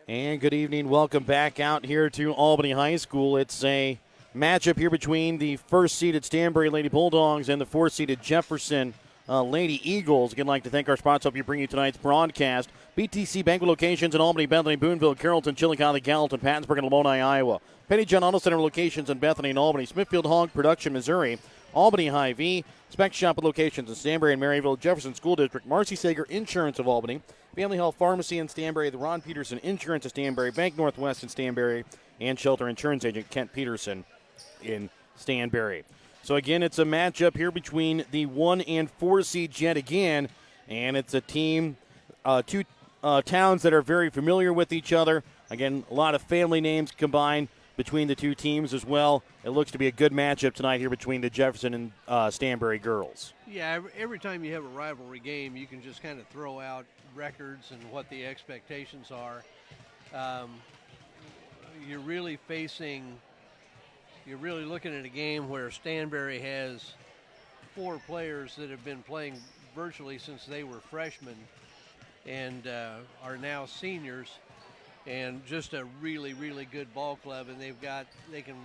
And good evening. Welcome back out here to Albany High School. It's a matchup here between the first-seeded Stanberry Lady Bulldogs and the fourth-seeded Jefferson Lady Eagles. Again, I'd like to thank our sponsors. Hope you bring you tonight's broadcast. BTC Banquet locations in Albany, Bethany, Boonville, Carrollton, Chillicothe, Gallatin, Pattonsburg, and Lamoni, Iowa. Penny John Auto Center locations in Bethany and Albany. Smithfield Hog Production, Missouri. Albany Hy-Vee. Spec Shop with locations in Stanberry and Maryville. Jefferson School District. Marcy Sager Insurance of Albany. Family Health Pharmacy in Stanberry. The Ron Peterson Insurance of Stanberry. Bank Northwest in Stanberry. And Shelter Insurance Agent Kent Peterson in Stanberry. So again, it's a matchup here between the 1 and 4 seed yet again, and it's a team, two towns that are very familiar with each other. Again, a lot of family names combined between the two teams as well. It looks to be a good matchup tonight here between the Jefferson and Stanberry girls. Yeah, every time you have a rivalry game, you can just kind of throw out records and what the expectations are. You're really looking at a game where Stanberry has 4 players that have been playing virtually since they were freshmen and are now seniors, and just a really, really good ball club. And they can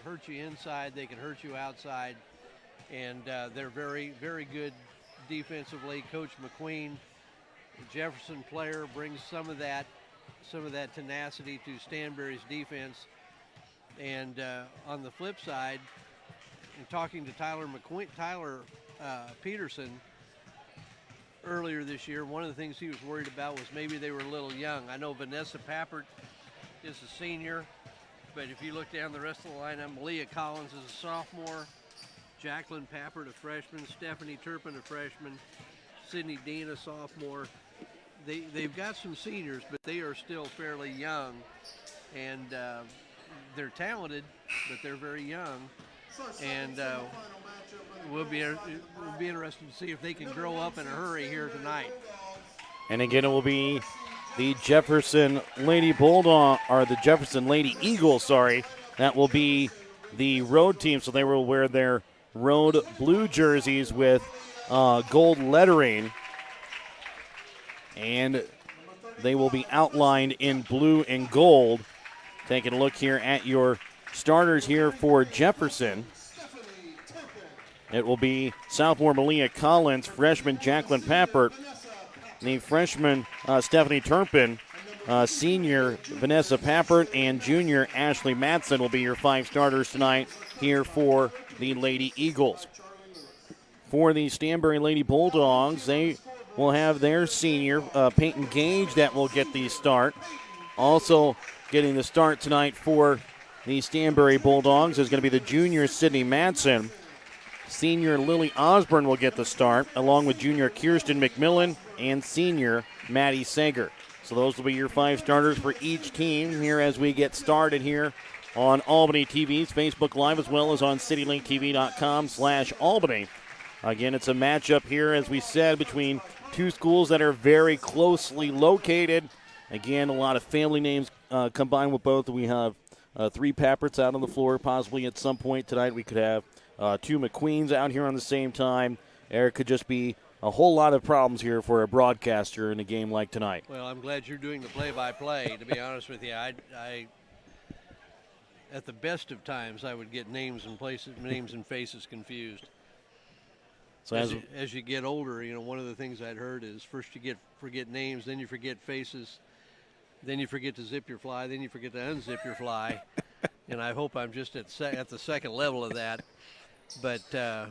hurt you inside, they can hurt you outside, and they're very, very good defensively. Coach McQueen, the Jefferson player, brings some of that tenacity to Stanberry's defense. And on the flip side, in talking to Tyler Peterson earlier this year, one of the things he was worried about was maybe they were a little young. I know Vanessa Pappert is a senior, but if you look down the rest of the lineup, Malia Collins is a sophomore, Jacqueline Pappert a freshman, Stephanie Turpin a freshman, Sydney Dean a sophomore. They've got some seniors, but they are still fairly young, and they're talented, but they're very young, and we'll be interested to see if they can grow up in a hurry here tonight. And again, it will be the Jefferson Lady Bulldog, or the Jefferson Lady Eagles, that will be the road team, so they will wear their road blue jerseys with gold lettering, and they will be outlined in blue and gold. Taking a look here at your starters here for Jefferson. It will be sophomore Malia Collins, freshman Jacqueline Pappert, the freshman Stephanie Turpin, senior Vanessa Pappert, and junior Ashley Matson will be your 5 starters tonight here for the Lady Eagles. For the Stanberry Lady Bulldogs, they will have their senior Peyton Gage that will get the start. Also getting the start tonight for the Stanberry Bulldogs is going to be the junior Sydney Matson. Senior Lily Osborne will get the start, along with junior Kirsten McMillan and senior Maddie Sager. So those will be your 5 starters for each team here as we get started here on Albany TV's Facebook Live, as well as on citylinktv.com/Albany. Again, it's a matchup here, as we said, between two schools that are very closely located. Again, a lot of family names combined with both. We have 3 Papperts out on the floor. Possibly at some point tonight we could have 2 McQueens out here on the same time. There could just be a whole lot of problems here for a broadcaster in a game like tonight. Well, I'm glad you're doing the play-by-play, to be honest with you. I at the best of times, I would get names and faces confused. So as you get older, one of the things I'd heard is first you forget names, then you forget faces, then you forget to zip your fly, then you forget to unzip your fly, and I hope I'm just at the second level of that. But I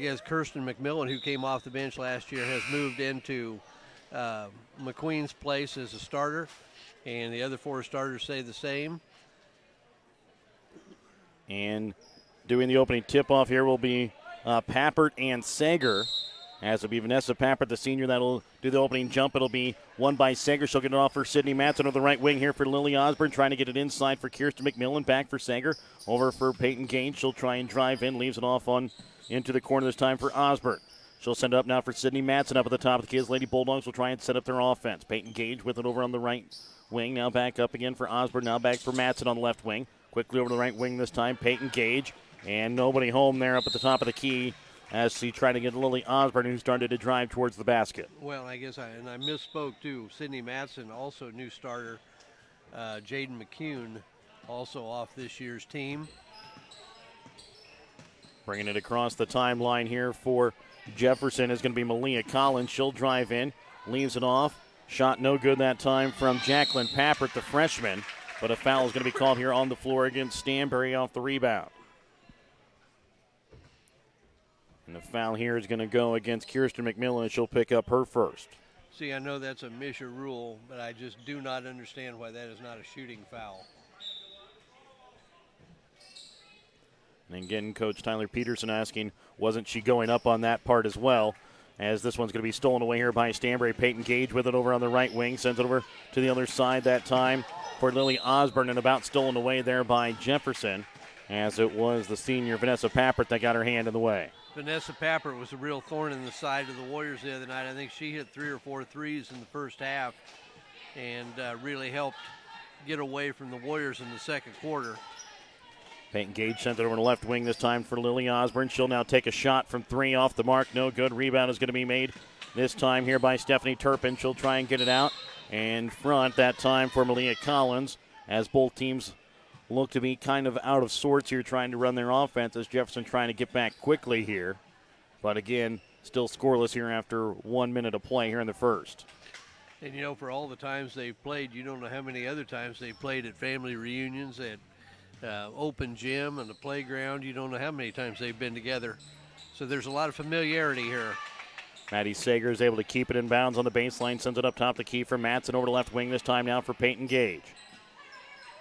guess Kirsten McMillan, who came off the bench last year, has moved into McQueen's place as a starter, and the other 4 starters stay the same. And doing the opening tip-off here will be Pappert and Sager. As it'll be Vanessa Pappert, the senior, that'll do the opening jump. It'll be won by Sager. She'll get it off for Sydney Matson on the right wing here for Lily Osborne, trying to get it inside for Kirsten McMillan. Back for Sager. Over for Peyton Gage. She'll try and drive in. Leaves it off into the corner this time for Osborne. She'll send it up now for Sydney Matson up at the top of the kids. Lady Bulldogs will try and set up their offense. Peyton Gage with it over on the right wing. Now back up again for Osborne. Now back for Matson on the left wing. Quickly over the right wing this time. Peyton Gage. And nobody home there up at the top of the key as she tried to get Lily Osborne, who started to drive towards the basket. Well, I guess I misspoke too. Sydney Matson, also new starter. Jaden McCune, also off this year's team. Bringing it across the timeline here for Jefferson is going to be Malia Collins. She'll drive in, leaves it off. Shot no good that time from Jacqueline Pappert, the freshman. But a foul is going to be called here on the floor against Stanberry off the rebound. And the foul here is going to go against Kirsten McMillan, and she'll pick up her first. See, I know that's a Misha rule, but I just do not understand why that is not a shooting foul. And again, Coach Tyler Peterson asking, wasn't she going up on that part as well? As this one's going to be stolen away here by Stanberry. Peyton Gage with it over on the right wing, sends it over to the other side that time for Lily Osborne, and about stolen away there by Jefferson, as it was the senior Vanessa Pappert that got her hand in the way. Vanessa Pappert was a real thorn in the side of the Warriors the other night. I think she hit 3 or 4 threes in the first half and really helped get away from the Warriors in the second quarter. Peyton Gage sent it over to the left wing this time for Lily Osborne. She'll now take a shot from 3 off the mark. No good. Rebound is going to be made this time here by Stephanie Turpin. She'll try and get it out. And front that time for Malia Collins, as both teams look to be kind of out of sorts here trying to run their offense, as Jefferson trying to get back quickly here. But again, still scoreless here after 1 minute of play here in the first. And, you know, for all the times they've played, you don't know how many other times they've played at family reunions, at open gym and the playground. You don't know how many times they've been together. So there's a lot of familiarity here. Maddie Sager is able to keep it in bounds on the baseline, sends it up top to Kiefer Matson over to left wing this time now for Peyton Gage.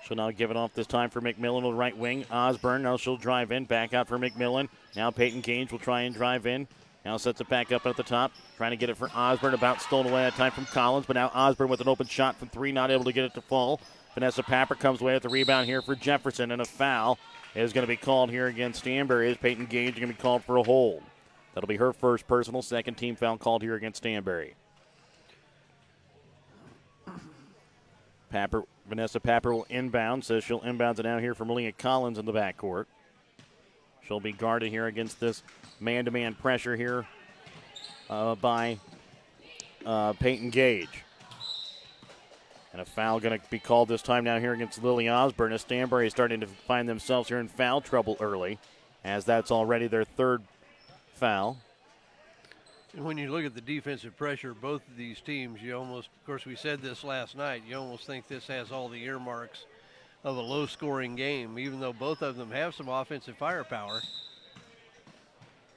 She'll now give it off this time for McMillan on the right wing. Osborne, now she'll drive in, back out for McMillan. Now Peyton Gage will try and drive in. Now sets it back up at the top, trying to get it for Osborne, about stolen away that time from Collins, but now Osborne with an open shot from 3, not able to get it to fall. Vanessa Pappert comes away with the rebound here for Jefferson, and a foul is going to be called here against Stanberry, as Peyton Gage is going to be called for a hold. That'll be her first personal, second team foul called here against Stanberry. Vanessa Pappert will inbound, says she'll inbound it out here for Malia Collins in the backcourt. She'll be guarded here against this man-to-man pressure here by Peyton Gage. And a foul going to be called this time now here against Lily Osborne, as Stanberry is starting to find themselves here in foul trouble early, as that's already their third foul. And when you look at the defensive pressure of both of these teams, you almost, of course we said this last night, you almost think this has all the earmarks of a low-scoring game, even though both of them have some offensive firepower.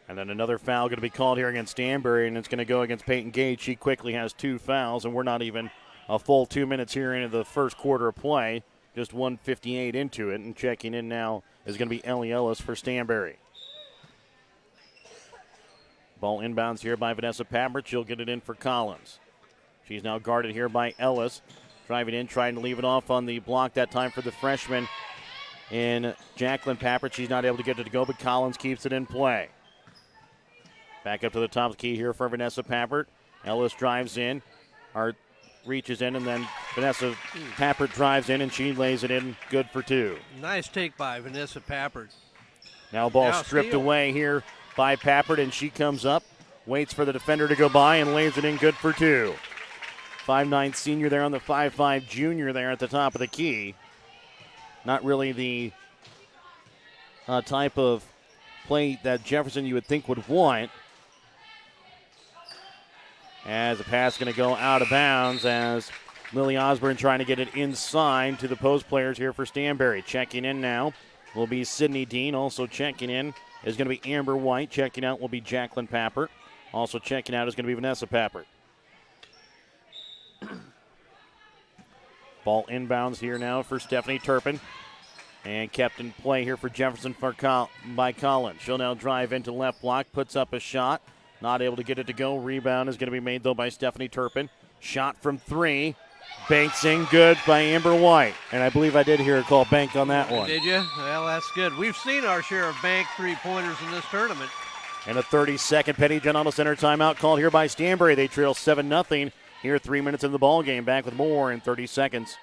And then another foul going to be called here against Stanberry, and it's going to go against Peyton Gage. She quickly has 2 fouls, and we're not even a full 2 minutes here into the first quarter of play, just 1:58 into it, and checking in now is going to be Ellie Ellis for Stanberry. Ball inbounds here by Vanessa Pappert. She'll get it in for Collins. She's now guarded here by Ellis. Driving in, trying to leave it off on the block that time for the freshman in Jacqueline Pappert. She's not able to get it to go, but Collins keeps it in play. Back up to the top of the key here for Vanessa Pappert. Ellis drives in, reaches in, and then Vanessa Pappert drives in, and she lays it in, good for 2. Nice take by Vanessa Pappert. Now ball stripped away here by Pappert, and she comes up, waits for the defender to go by, and lays it in, good for 2. 5'9" senior there on the 5'5" junior there at the top of the key. Not really the type of play that Jefferson you would think would want. As the pass is going to go out of bounds, as Lily Osborne trying to get it inside to the post players here for Stanberry. Checking in now will be Sydney Dean. Also checking in is going to be Amber White. Checking out will be Jacqueline Pappert. Also checking out is going to be Vanessa Pappert. Ball inbounds here now for Stephanie Turpin. And kept in play here for Jefferson by Collins. She'll now drive into left block, puts up a shot. Not able to get it to go. Rebound is going to be made, though, by Stephanie Turpin. Shot from 3. Banks in, good by Amber White. And I believe I did hear a call bank on that one. Did you? Well, that's good. We've seen our share of bank three-pointers in this tournament. And a 30-second Penny General Center timeout called here by Stanberry. They trail 7-0 here 3 minutes into the ball game. Back with more in 30 seconds.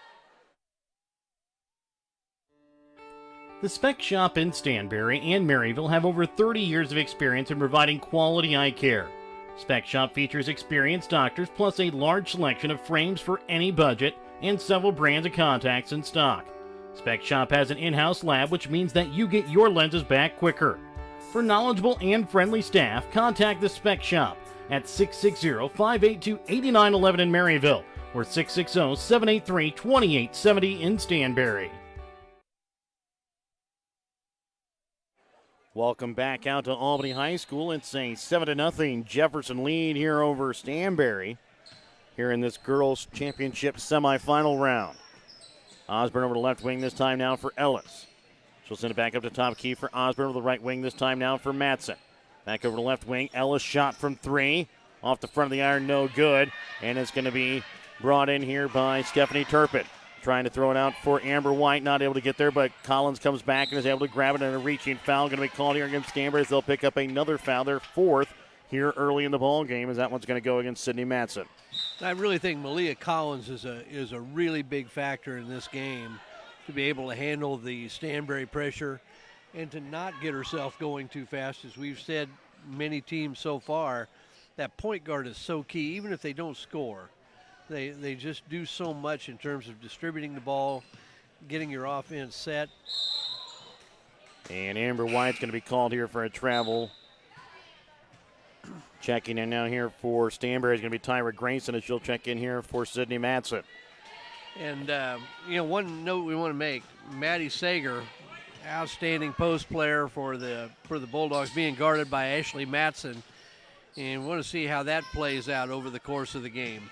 The Spec Shop in Stanberry and Maryville have over 30 years of experience in providing quality eye care. Spec Shop features experienced doctors plus a large selection of frames for any budget and several brands of contacts in stock. Spec Shop has an in-house lab, which means that you get your lenses back quicker. For knowledgeable and friendly staff, contact the Spec Shop at 660-582-8911 in Maryville or 660-783-2870 in Stanberry. Welcome back out to Albany High School. It's a 7-0 Jefferson lead here over Stanberry here in this girls' championship semifinal round. Osborne over the left wing this time now for Ellis. She'll send it back up to top key for Osborne over the right wing this time now for Matson. Back over the left wing. Ellis shot from three. Off the front of the iron, no good. And it's going to be brought in here by Stephanie Turpin. Trying to throw it out for Amber White, not able to get there, but Collins comes back and is able to grab it, and a reaching foul going to be called here against Stanberry as they'll pick up another foul, their fourth here early in the ball game, as that one's going to go against Sydney Matson. I really think Malia Collins is a really big factor in this game to be able to handle the Stanberry pressure and to not get herself going too fast. As we've said many teams so far, that point guard is so key, even if they don't score. They just do so much in terms of distributing the ball, getting your offense set. And Amber White's going to be called here for a travel. Checking in now here for Stanberry is going to be Tyra Grayson, as she'll check in here for Sydney Matson. And, one note we want to make, Maddie Sager, outstanding post player for the Bulldogs, being guarded by Ashley Matson. And we want to see how that plays out over the course of the game.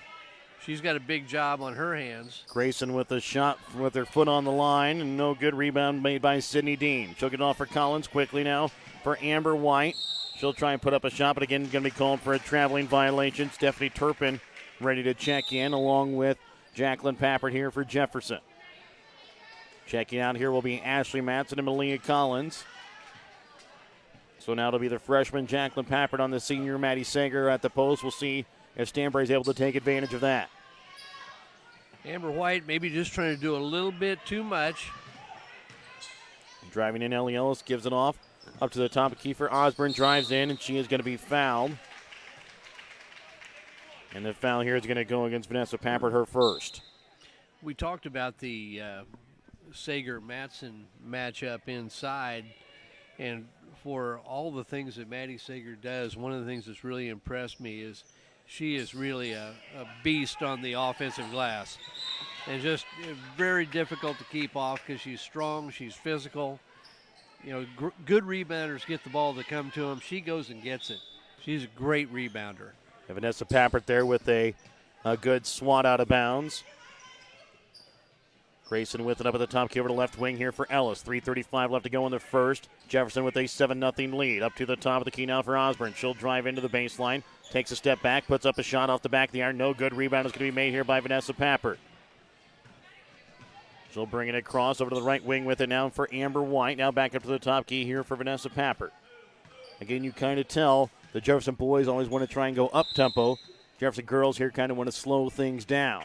She's got a big job on her hands. Grayson with a shot with her foot on the line, and no good. Rebound made by Sydney Dean. She'll get it off for Collins quickly now for Amber White. She'll try and put up a shot, but again, going to be called for a traveling violation. Stephanie Turpin ready to check in, along with Jacqueline Pappert here for Jefferson. Checking out here will be Ashley Matson and Malia Collins. So now it'll be the freshman Jacqueline Pappert on the senior Maddie Sager at the post. We'll see if Stanberry is able to take advantage of that. Amber White maybe just trying to do a little bit too much. Driving in, Ellie Ellis gives it off. Up to the top of Kiefer Osborne, drives in, and she is going to be fouled. And the foul here is going to go against Vanessa Pappert, her first. We talked about the Sager-Matson matchup inside, and for all the things that Maddie Sager does, one of the things that's really impressed me is she is really a beast on the offensive glass. And just very difficult to keep off because she's strong, she's physical. You know, good rebounders get the ball to come to them. She goes and gets it. She's a great rebounder. And Vanessa Pappert there with a good swat out of bounds. Grayson with it up at the top, over to left wing here for Ellis. 3:35 left to go in the first. Jefferson with a 7-0 lead. Up to the top of the key now for Osborne. She'll drive into the baseline, takes a step back, puts up a shot off the back of the iron. No good. Rebound is going to be made here by Vanessa Pappert. She'll bring it across over to the right wing with it now for Amber White. Now back up to the top key here for Vanessa Pappert. Again, you kind of tell the Jefferson boys always want to try and go up-tempo. Jefferson girls here kind of want to slow things down.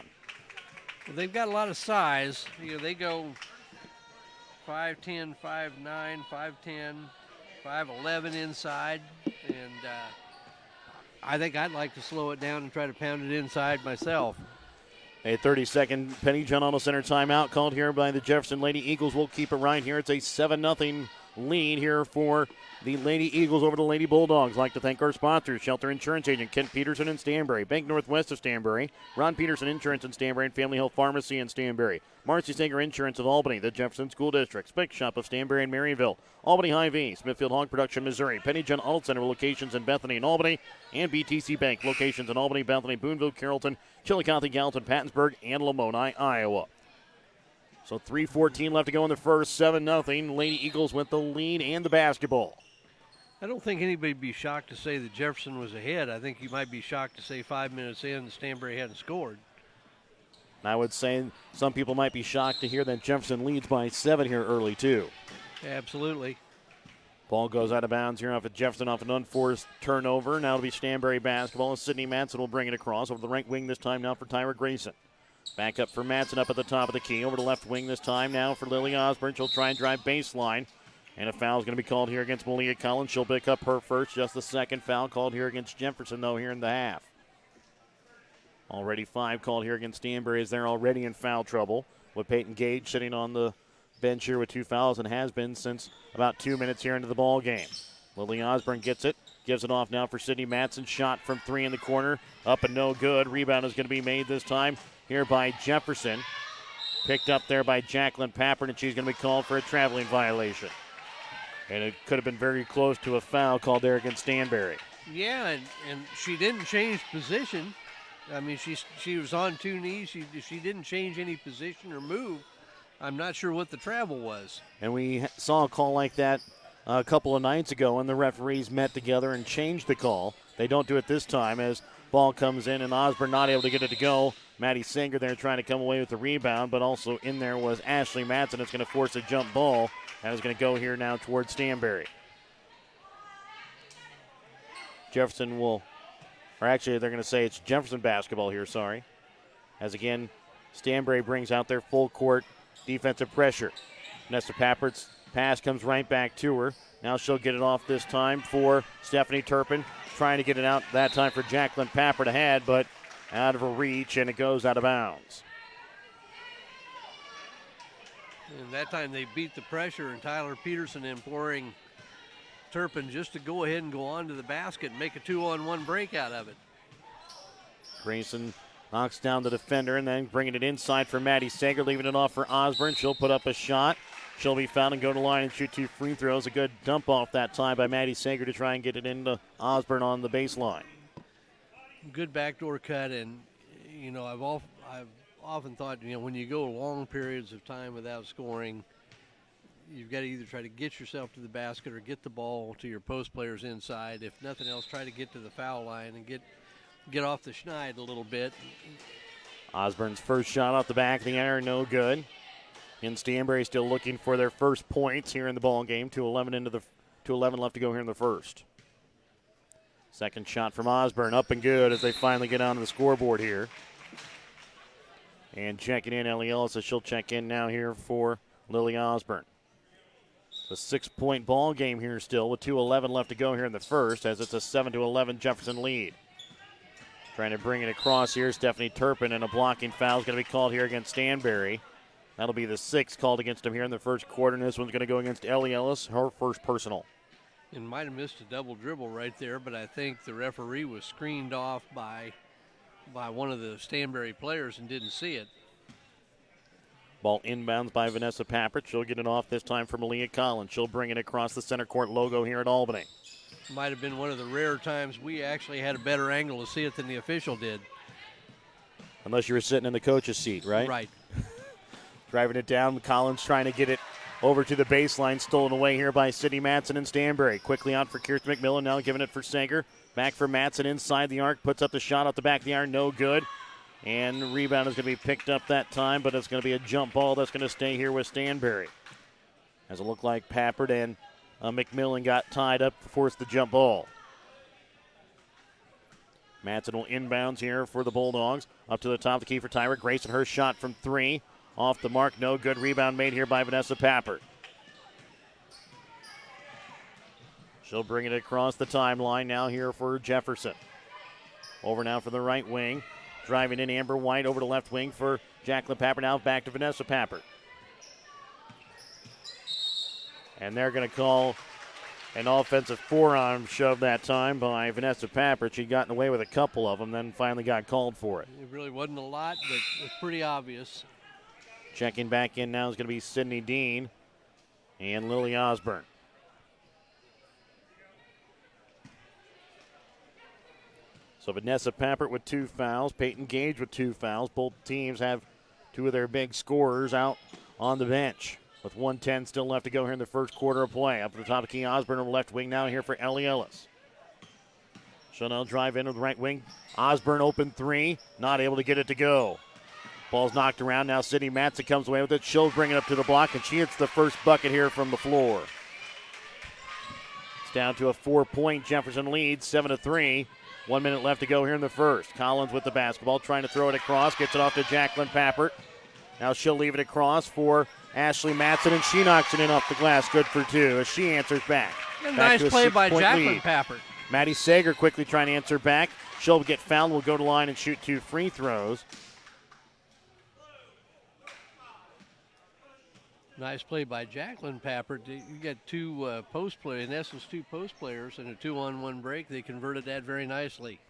Well, they've got a lot of size. You know, they go 5'10", 5'9", 5'10", 5'11" inside. And I think I'd like to slow it down and try to pound it inside myself. A 30-second Penny John Auto Center timeout called here by the Jefferson Lady Eagles. We'll keep it right here. It's a 7-0 lead here for the Lady Eagles over the Lady Bulldogs. I'd like to thank our sponsors, Shelter Insurance Agent Kent Peterson in Stanberry, Bank Northwest of Stanberry, Ron Peterson Insurance in Stanberry, and Family Health Pharmacy in Stanberry, Marcy Sager Insurance of Albany, the Jefferson School District, Spec Shop of Stanberry and Maryville, Albany Hy-Vee, Smithfield Hog Production, Missouri, Penny John Auto Center locations in Bethany and Albany, and BTC Bank locations in Albany, Bethany, Boonville, Carrollton, Chillicothe, Gallatin, Pattonsburg, and Lamoni, Iowa. So 3:14 left to go in the first, 7-0. Lady Eagles with the lead and the basketball. I don't think anybody would be shocked to say that Jefferson was ahead. I think you might be shocked to say 5 minutes in Stanberry hadn't scored. And I would say some people might be shocked to hear that Jefferson leads by 7 here early, too. Absolutely. Ball goes out of bounds here off of Jefferson off an unforced turnover. Now it'll be Stanberry basketball, and Sydney Matson will bring it across over the right wing this time now for Tyra Grayson. Back up for Madsen up at the top of the key. Over to left wing this time now for Lily Osborne. She'll try and drive baseline. And a foul is going to be called here against Malia Collins. She'll pick up her first. Just the second foul called here against Jefferson, though, here in the half. Already 5 called here against Stanberry as they're already in foul trouble. With Peyton Gage sitting on the bench here with 2 fouls and has been since about 2 minutes here into the ball game. Lily Osborne gets it. Gives it off now for Sydney Madsen. Shot from 3 in the corner. Up and no good. Rebound is going to be made this time here by Jefferson. Picked up there by Jacqueline Pappert, and she's going to be called for a traveling violation. And it could have been very close to a foul called there against Stanberry. Yeah, and she didn't change position. I mean, she was on 2 knees. She didn't change any position or move. I'm not sure what the travel was. And we saw a call like that a couple of nights ago, and the referees met together and changed the call. They don't do it this time as ball comes in, and Osborne not able to get it to go. Maddie Sanger there trying to come away with the rebound, but also in there was Ashley Madsen. It's going to force a jump ball, and it's going to go here now towards Stanberry. Jefferson will, or actually they're going to say it's Jefferson basketball here, sorry. As again, Stanberry brings out their full court defensive pressure. Vanessa Pappert's pass comes right back to her. Now she'll get it off this time for Stephanie Turpin. Trying to get it out that time for Jacqueline Pappert ahead, but out of her reach, and it goes out of bounds. And that time they beat the pressure, and Tyler Peterson imploring Turpin just to go ahead and go on to the basket and make a 2-on-1 break out of it. Grayson knocks down the defender and then bringing it inside for Maddie Sager, leaving it off for Osborne. She'll put up a shot. She'll be fouled and go to line and shoot 2 free throws. A good dump off that time by Maddie Sager to try and get it into Osborne on the baseline. Good backdoor cut, and you know I've often thought, you know, when you go long periods of time without scoring, you've got to either try to get yourself to the basket or get the ball to your post players inside. If nothing else, try to get to the foul line and get off the schneid a little bit. Osborne's first shot off the back of the iron, no good. And Stanberry still looking for their first points here in the ball game. 2:11 left to go here in the first. Second shot from Osborne, up and good as they finally get onto the scoreboard here. And checking in, Ellie Ellis, as she'll check in now here for Lily Osborne. The 6-point ball game here still with 2:11 left to go here in the first, as it's a 7-11 Jefferson lead. Trying to bring it across here, Stephanie Turpin, and a blocking foul is going to be called here against Stanberry. That'll be the 6th called against him here in the first quarter, and this one's going to go against Ellie Ellis, her first personal. And might have missed a double dribble right there, but I think the referee was screened off by one of the Stanberry players and didn't see it. Ball inbounds by Vanessa Pappert. She'll get it off this time for Malia Collins. She'll bring it across the center court logo here at Albany. Might have been one of the rare times we actually had a better angle to see it than the official did. Unless you were sitting in the coach's seat, right? Right. Driving it down, Collins trying to get it over to the baseline. Stolen away here by Sydney Madsen and Stanberry. Quickly out for Kirsten McMillan, now giving it for Sager. Back for Madsen inside the arc. Puts up the shot off the back of the iron, no good. And the rebound is going to be picked up that time, but it's going to be a jump ball that's going to stay here with Stanberry. As it looked like Pappert and McMillan got tied up to force the jump ball. Madsen will inbounds here for the Bulldogs. Up to the top of the key for Tyra Grayson. Her shot from 3. Off the mark, no good. Rebound made here by Vanessa Pappert. She'll bring it across the timeline now here for Jefferson. Over now for the right wing. Driving in Amber White over to left wing for Jacqueline Pappert. Now back to Vanessa Pappert. And they're going to call an offensive forearm shove that time by Vanessa Pappert. She'd gotten away with a couple of them, then finally got called for it. It really wasn't a lot, but it's pretty obvious. Checking back in now is going to be Sydney Dean and Lily Osborne. So Vanessa Pappert with 2 fouls, Peyton Gage with 2 fouls. Both teams have 2 of their big scorers out on the bench. With 1:10 still left to go here in the first quarter of play. Up to the top of Key Osborne on the left wing now here for Ellie Ellis. Chanel drive in with the right wing. Osborne open 3, not able to get it to go. Ball's knocked around. Now Sydney Madsen comes away with it. She'll bring it up to the block, and she hits the first bucket here from the floor. It's down to a 4-point Jefferson lead, 7-3. 1 minute left to go here in the first. Collins with the basketball, trying to throw it across. Gets it off to Jacqueline Pappert. Now she'll leave it across for Ashley Matson, and she knocks it in off the glass. Good for two as she answers back. Nice play by Jacqueline Pappert. Maddie Sager quickly trying to answer back. She'll get fouled, will go to line and shoot 2 free throws. Nice play by Jacqueline Pappert. You got two post players, in essence, two post players, and a 2-on-1 break. They converted that very nicely.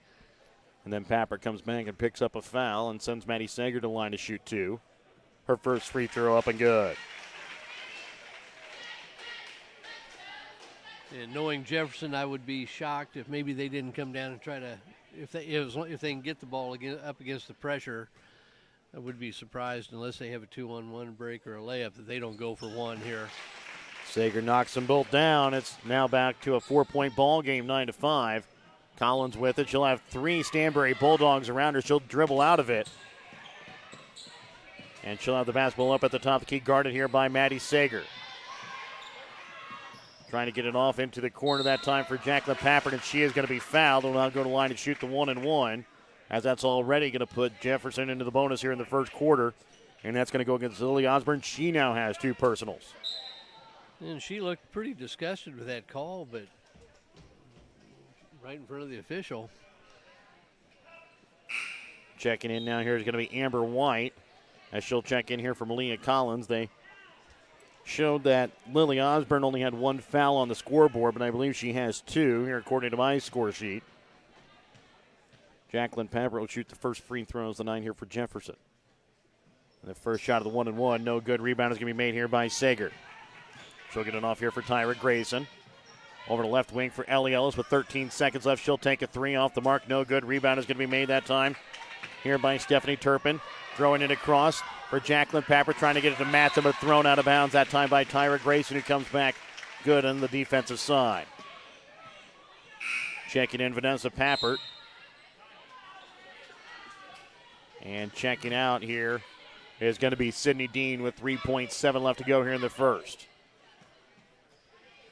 And then Pappert comes back and picks up a foul and sends Maddie Sager to the line to shoot 2. Her first free throw up and good. And knowing Jefferson, I would be shocked if maybe they didn't come down and try to, if they can get the ball up against the pressure. I would be surprised unless they have a 2-on-1 break or a layup that they don't go for one here. Sager knocks them both down. It's now back to a 4-point ball game, 9-5. Collins with it. She'll have 3 Stanberry Bulldogs around her. She'll dribble out of it. And she'll have the basketball up at the top of the key, guarded here by Maddie Sager. Trying to get it off into the corner that time for Jacqueline Pappert, and she is going to be fouled. Will now go to line and shoot the 1-and-1, as that's already going to put Jefferson into the bonus here in the first quarter. And that's going to go against Lily Osborne. She now has 2 personals. And she looked pretty disgusted with that call, but right in front of the official. Checking in now here is going to be Amber White, as she'll check in here for Malia Collins. They showed that Lily Osborne only had 1 foul on the scoreboard, but I believe she has 2 here according to my score sheet. Jacqueline Pappert will shoot the first free throws, the 9 here for Jefferson. And the first shot of the 1-and-1, no good. Rebound is going to be made here by Sager. She'll get it off here for Tyra Grayson. Over to left wing for Ellie Ellis with 13 seconds left. She'll take a 3 off the mark, no good. Rebound is going to be made that time here by Stephanie Turpin. Throwing it across for Jacqueline Pappert, trying to get it to Matson, but thrown out of bounds that time by Tyra Grayson, who comes back good on the defensive side. Checking in Vanessa Pappert. And checking out here is going to be Sydney Dean with 3.7 left to go here in the first.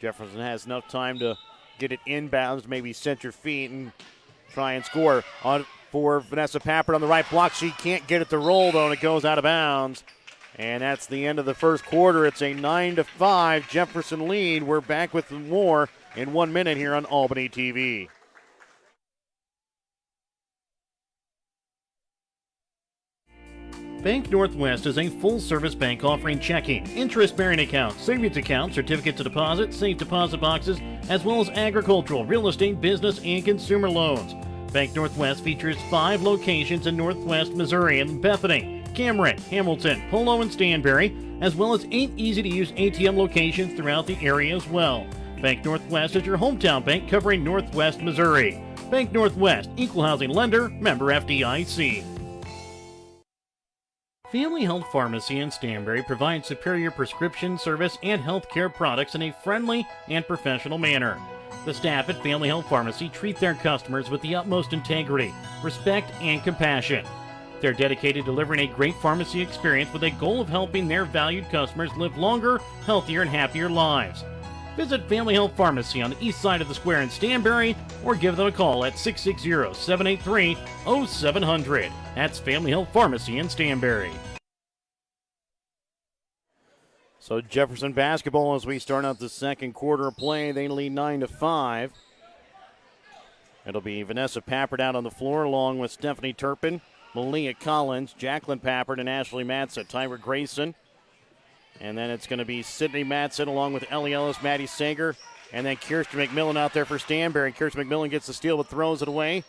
Jefferson has enough time to get it inbounds, maybe center feet and try and score. On for Vanessa Pappert on the right block. She can't get it to roll, though, and it goes out of bounds. And that's the end of the first quarter. It's a 9-5 Jefferson lead. We're back with more in 1 minute here on Albany TV. Bank Northwest is a full-service bank offering checking, interest-bearing accounts, savings accounts, certificates of deposit, safe deposit boxes, as well as agricultural, real estate, business, and consumer loans. Bank Northwest features 5 locations in Northwest Missouri in Bethany, Cameron, Hamilton, Polo, and Stanberry, as well as 8 easy-to-use ATM locations throughout the area as well. Bank Northwest is your hometown bank covering Northwest Missouri. Bank Northwest, equal housing lender, member FDIC. Family Health Pharmacy in Stanberry provides superior prescription service and healthcare products in a friendly and professional manner. The staff at Family Health Pharmacy treat their customers with the utmost integrity, respect, and compassion. They're dedicated to delivering a great pharmacy experience with a goal of helping their valued customers live longer, healthier, and happier lives. Visit Family Health Pharmacy on the east side of the square in Stanberry or give them a call at 660-783-0700. That's Family Health Pharmacy in Stanberry. So Jefferson basketball as we start out the second quarter of play. They lead 9-5. It'll be Vanessa Pappert out on the floor along with Stephanie Turpin, Malia Collins, Jacqueline Pappert, and Ashley Matson. Tyra Grayson. And then it's going to be Sydney Matson along with Ellie Ellis, Maddie Sager, and then Kirsten McMillan out there for Stanberry. Kirsten McMillan gets the steal but throws it away.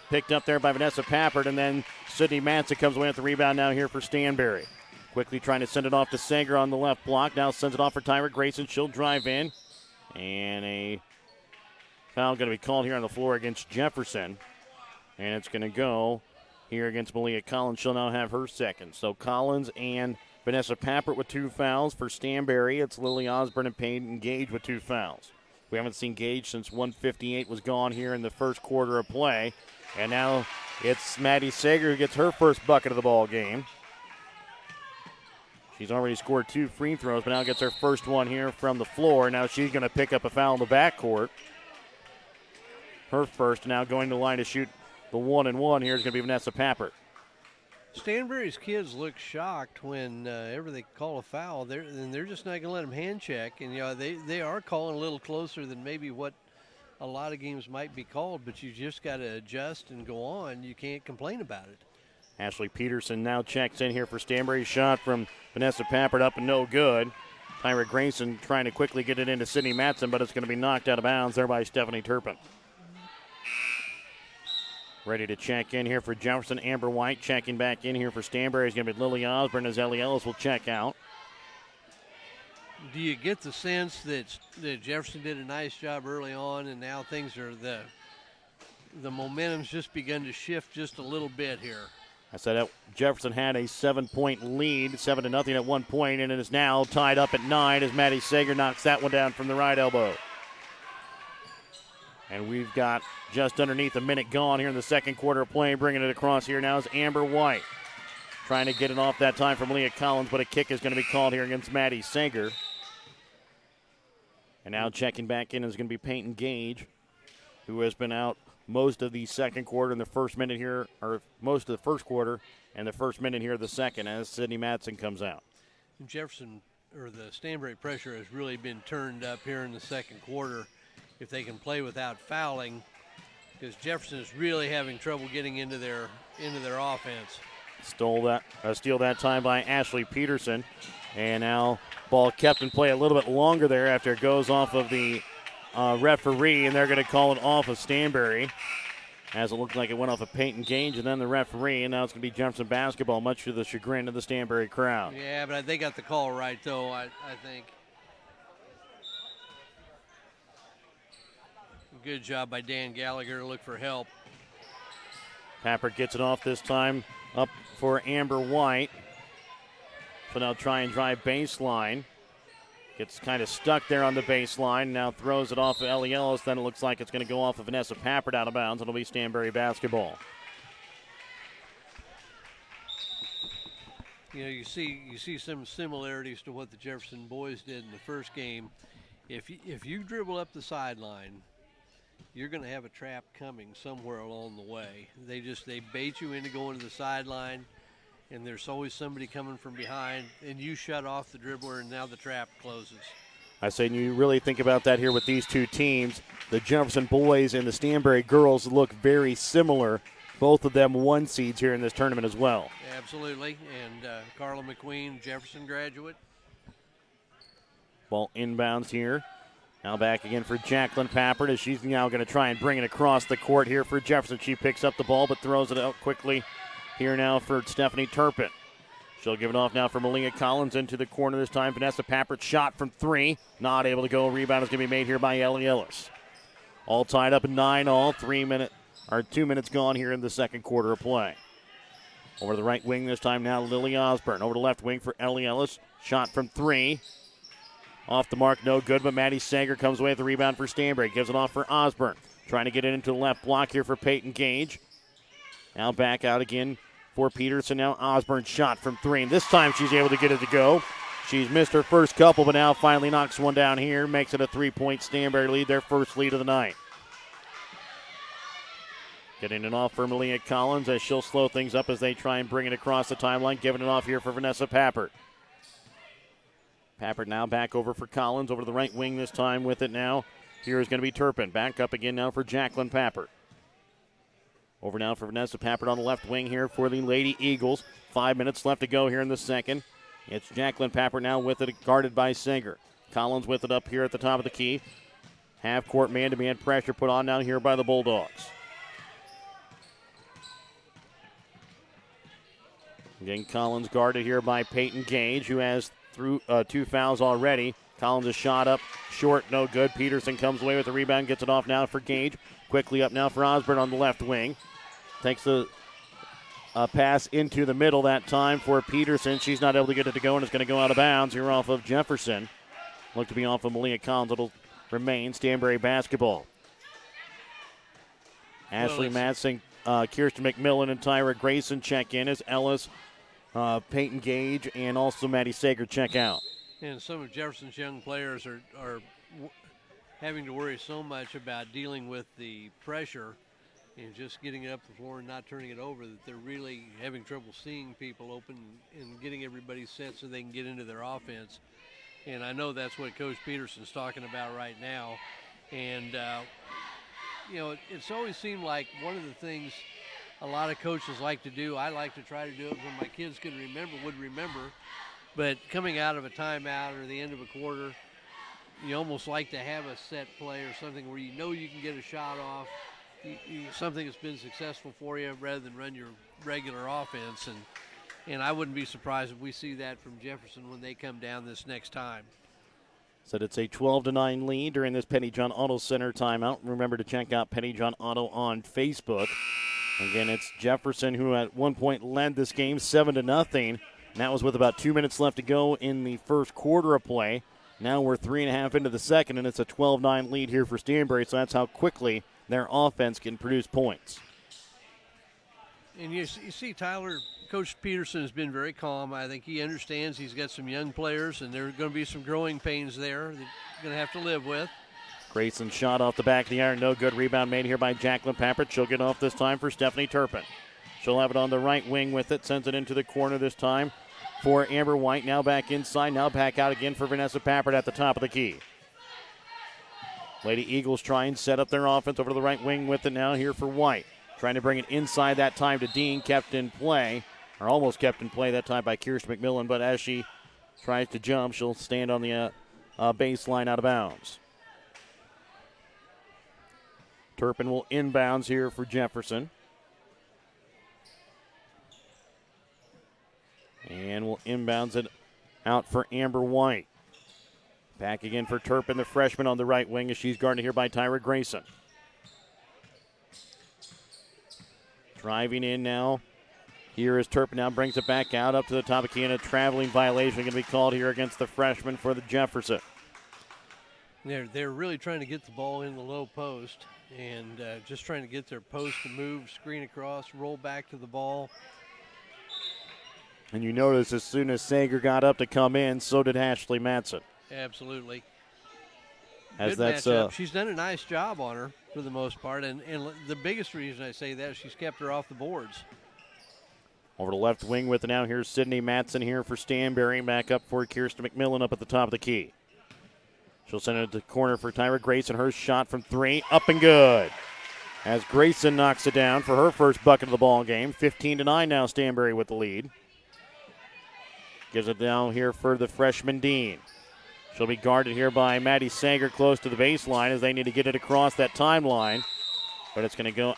Picked up there by Vanessa Pappert, and then Sydney Matson comes away with the rebound now here for Stanberry. Quickly trying to send it off to Sager on the left block. Now sends it off for Tyra Grayson. She'll drive in. And a foul going to be called here on the floor against Jefferson. And it's going to go here against Malia Collins. She'll now have her second. So Collins and Vanessa Pappert with 2 fouls. For Stanberry, it's Lily Osborne and Peyton Gage with 2 fouls. We haven't seen Gage since 1:58 was gone here in the first quarter of play. And now it's Maddie Sager who gets her first bucket of the ball game. She's already scored 2 free throws, but now gets her first one here from the floor. Now she's going to pick up a foul in the backcourt. her first. Now going to the line to shoot the 1-and-1 here is going to be Vanessa Pappert. Stanberry's kids look shocked whenever they call a foul. They're just not going to let them hand check. And, they are calling a little closer than maybe what a lot of games might be called, but you just got to adjust and go on. You can't complain about it. Ashley Peterson now checks in here for Stanberry. Shot from Vanessa Pappert up and no good. Tyra Grayson trying to quickly get it into Sydney Matson, but it's going to be knocked out of bounds there by Stephanie Turpin. Ready to check in here for Jefferson. Amber White checking back in here for Stanberry is going to be Lily Osborne as Ellie Ellis will check out. Do you get the sense that Jefferson did a nice job early on, and now things are the momentum's just begun to shift just a little bit here? I said that Jefferson had a 7-point lead, 7-0 at one point, and it is now tied up at 9 as Maddie Sager knocks that one down from the right elbow. And we've got just underneath a minute gone here in the second quarter of play. Bringing it across here now is Amber White. Trying to get it off that time from Leah Collins, but a kick is going to be called here against Maddie Sager. And now checking back in is going to be Peyton Gage, who has been out most of the second quarter and the first minute here, or most of the first quarter and the first minute here of the second as Sydney Matson comes out. Jefferson, or the Stanberry pressure has really been turned up here in the second quarter if they can play without fouling, because Jefferson is really having trouble getting into their offense. Steal that time by Ashley Peterson. And now ball kept in play a little bit longer there after it goes off of the referee, and they're going to call it off of Stanberry, as it looked like it went off of Peyton Gage and then the referee, and now it's going to be Jefferson basketball, much to the chagrin of the Stanberry crowd. Yeah, but they got the call right, though, I think. Good job by Dan Gallagher to look for help. Pappert gets it off this time up for Amber White. So now try and drive baseline. Gets kind of stuck there on the baseline. Now throws it off of Ellie Ellis. Then it looks like it's going to go off of Vanessa Pappert out of bounds. It'll be Stanberry basketball. You see some similarities to what the Jefferson boys did in the first game. If you dribble up the sideline, you're going to have a trap coming somewhere along the way. They bait you into going to the sideline, and there's always somebody coming from behind, and you shut off the dribbler, and now the trap closes. I say, and you really think about that here with these two teams. The Jefferson boys and the Stanberry girls look very similar. Both of them 1 seeds here in this tournament as well. Absolutely, and Carla McQueen, Jefferson graduate. Ball inbounds here. Now back again for Jacqueline Pappert as she's now going to try and bring it across the court here for Jefferson. She picks up the ball but throws it out quickly here now for Stephanie Turpin. She'll give it off now for Malia Collins into the corner this time. Vanessa Pappert shot from 3. Not able to go. Rebound is going to be made here by Ellie Ellis. All tied up at 9-all. 2 minutes gone here in the second quarter of play. Over to the right wing this time now, Lily Osborne. Over to left wing for Ellie Ellis. Shot from 3. Off the mark, no good, but Maddie Sager comes away with the rebound for Stanberry. Gives it off for Osborne. Trying to get it into the left block here for Peyton Gage. Now back out again for Peterson. Now Osborne shot from 3. And this time she's able to get it to go. She's missed her first couple, but now finally knocks one down here. Makes it a 3-point Stanberry lead, their first lead of the night. Getting it off for Malia Collins as she'll slow things up as they try and bring it across the timeline. Giving it off here for Vanessa Pappert. Pappert now back over for Collins, over to the right wing this time with it now. Here is going to be Turpin. Back up again now for Jacqueline Pappert. Over now for Vanessa Pappert on the left wing here for the Lady Eagles. 5 minutes left to go here in the second. It's Jacqueline Pappert now with it, guarded by Sager. Collins with it up here at the top of the key. Half-court man-to-man pressure put on down here by the Bulldogs. Again, Collins guarded here by Peyton Gage, who has 2 fouls already. Collins a shot up, short, no good. Peterson comes away with the rebound, gets it off now for Gage. Quickly up now for Osborne on the left wing. Takes the pass into the middle that time for Peterson. She's not able to get it to go, and it's going to go out of bounds here off of Jefferson. Look to be off of Malia Collins. It'll remain Stanberry basketball. Ashley Madsen, Kirsten McMillan, and Tyra Grayson check in as Ellis, Peyton Gage, and also Maddie Sager check out. And some of Jefferson's young players are having to worry so much about dealing with the pressure and just getting it up the floor and not turning it over that they're really having trouble seeing people open and getting everybody set so they can get into their offense. And I know that's what Coach Peterson's talking about right now. And, it's always seemed like one of the things a lot of coaches like to do, I like to try to do it when my kids would remember, but coming out of a timeout or the end of a quarter, you almost like to have a set play or something where you know you can get a shot off, something that's been successful for you rather than run your regular offense. And I wouldn't be surprised if we see that from Jefferson when they come down this next time. Said it's a 12-9 lead during this Penny John Auto Center timeout. Remember to check out Penny John Auto on Facebook. Again, it's Jefferson who at one point led this game 7-0. And that was with about 2 minutes left to go in the first quarter of play. Now we're 3.5 into the second, and it's a 12-9 lead here for Stanberry. So that's how quickly their offense can produce points. And you see, Tyler, Coach Peterson has been very calm. I think he understands he's got some young players, and there are going to be some growing pains there that he's going to have to live with. Grayson shot off the back of the iron. No good. Rebound made here by Jacqueline Pappert. She'll get off this time for Stephanie Turpin. She'll have it on the right wing with it. Sends it into the corner this time for Amber White. Now back inside. Now back out again for Vanessa Pappert at the top of the key. Lady Eagles try and set up their offense over to the right wing with it now here for White. Trying to bring it inside that time to Dean. Kept in play, or almost kept in play that time by Kirsten McMillan. But as she tries to jump, she'll stand on the baseline out of bounds. Turpin will inbounds here for Jefferson. And will inbounds it out for Amber White. Back again for Turpin, the freshman on the right wing, as she's guarded here by Tyra Grayson. Driving in now. Here is Turpin now, brings it back out up to the top of key, and a traveling violation going to be called here against the freshman for the Jefferson. They're really trying to get the ball in the low post and just trying to get their post to move, screen across, roll back to the ball. And you notice as soon as Sager got up to come in, so did Ashley Matson. Absolutely. As Good that's matchup. She's done a nice job on her for the most part, and the biggest reason I say that is she's kept her off the boards. Over the left wing with it now. Here's Sydney Matson here for Stanberry. Back up for Kirsten McMillan up at the top of the key. She'll send it to the corner for Tyra Grayson. Her shot from three, up and good. As Grayson knocks it down for her first bucket of the ball game. 15-9 now, Stanberry with the lead. Gives it down here for the freshman Dean. She'll be guarded here by Maddie Sager close to the baseline as they need to get it across that timeline. But it's going to go.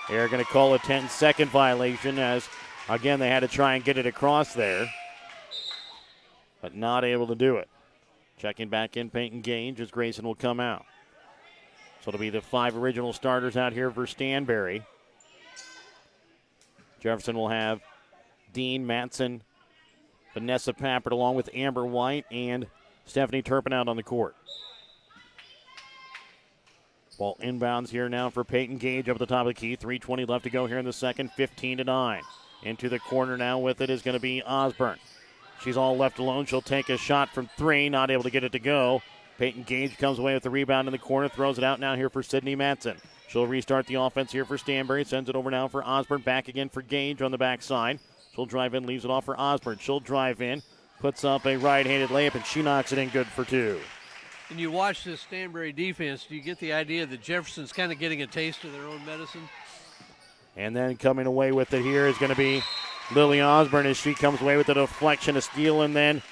They're going to call a 10-second violation as, again, they had to try and get it across there. But not able to do it. Checking back in, Peyton Gage as Grayson will come out. So it'll be the 5 original starters out here for Stanberry. Jefferson will have Dean, Matson, Vanessa Pappert along with Amber White and Stephanie Turpin out on the court. Ball inbounds here now for Peyton Gage up at the top of the key. 3:20 left to go here in the second. 15-9. Into the corner now with it is going to be Osborne. She's all left alone. She'll take a shot from three. Not able to get it to go. Peyton Gage comes away with the rebound in the corner. Throws it out now here for Sydney Matson. She'll restart the offense here for Stanberry. Sends it over now for Osborne. Back again for Gage on the backside. She'll drive in, leaves it off for Osborne. She'll drive in. Puts up a right-handed layup, and she knocks it in good for two. And you watch this Stanberry defense, do you get the idea that Jefferson's kind of getting a taste of their own medicine? And then coming away with it here is going to be Lily Osborne as she comes away with a deflection, a steal, and then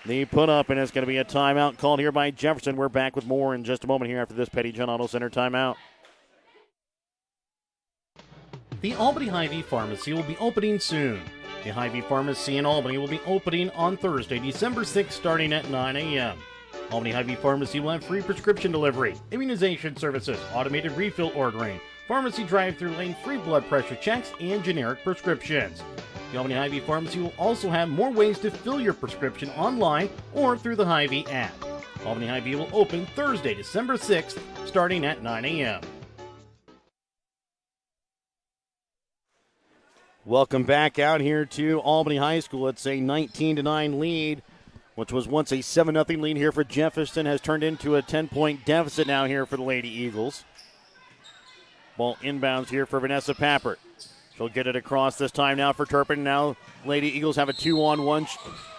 the put-up, and it's going to be a timeout called here by Jefferson. We're back with more in just a moment here after this Petty John Auto Center timeout. The Albany Hy-Vee Pharmacy will be opening soon. The Hy-Vee Pharmacy in Albany will be opening on Thursday, December 6th, starting at 9 a.m. Albany Hy-Vee Pharmacy will have free prescription delivery, immunization services, automated refill ordering, pharmacy drive-thru lane, free blood pressure checks, and generic prescriptions. The Albany Hy-Vee Pharmacy will also have more ways to fill your prescription online or through the Hy-Vee app. Albany Hy-Vee will open Thursday, December 6th, starting at 9 a.m. Welcome back out here to Albany High School. It's a 19-9 lead which was once a 7-0 lead here for Jefferson, has turned into a 10-point deficit now here for the Lady Eagles. Ball inbounds here for Vanessa Pappert. She'll get it across this time now for Turpin. Now Lady Eagles have a 2-on-1.